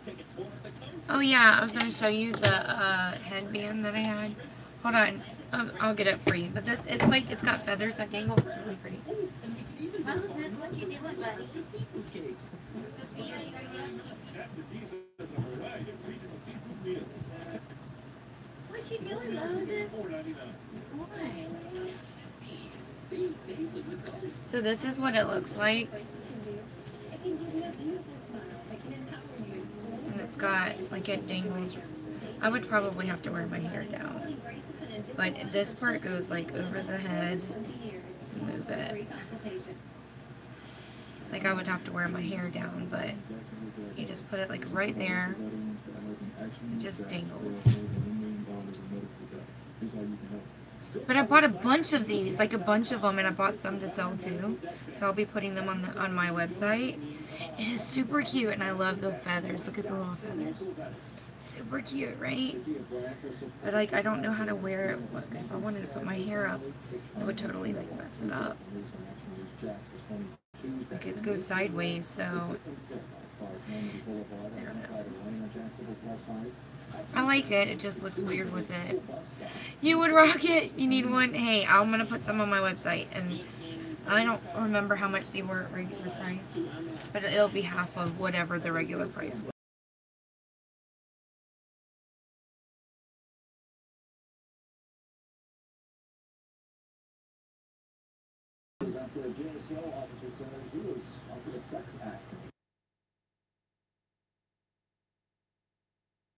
[SPEAKER 1] Oh yeah, I was gonna show you the headband that I had. Hold on, I'll get it for you. But this, it's like it's got feathers that dangle. It's really pretty.
[SPEAKER 3] Moses, what you doing, buddy? What you doing, Moses? Why?
[SPEAKER 1] So this is what it looks like. And it's got, like, it dangles. I would probably have to wear my hair down. But this part goes, like, over the head. Move it. Like, I would have to wear my hair down, but you just put it, like, right there. It just dangles. But I bought a bunch of these, like a bunch of them, and I bought some to sell too. So I'll be putting them on my website. It is super cute, and I love the feathers. Look at the little feathers. Super cute, right? But like, I don't know how to wear it. If I wanted to put my hair up, it would totally like mess it up. Like it goes sideways, so I don't know. I like it. It just looks weird with it. You would rock it? You need one? Hey, I'm going to put some on my website. And I don't remember how much they were at regular price. But it'll be half of whatever the regular price was.
[SPEAKER 8] After a JSO officer says he was offered a sex act.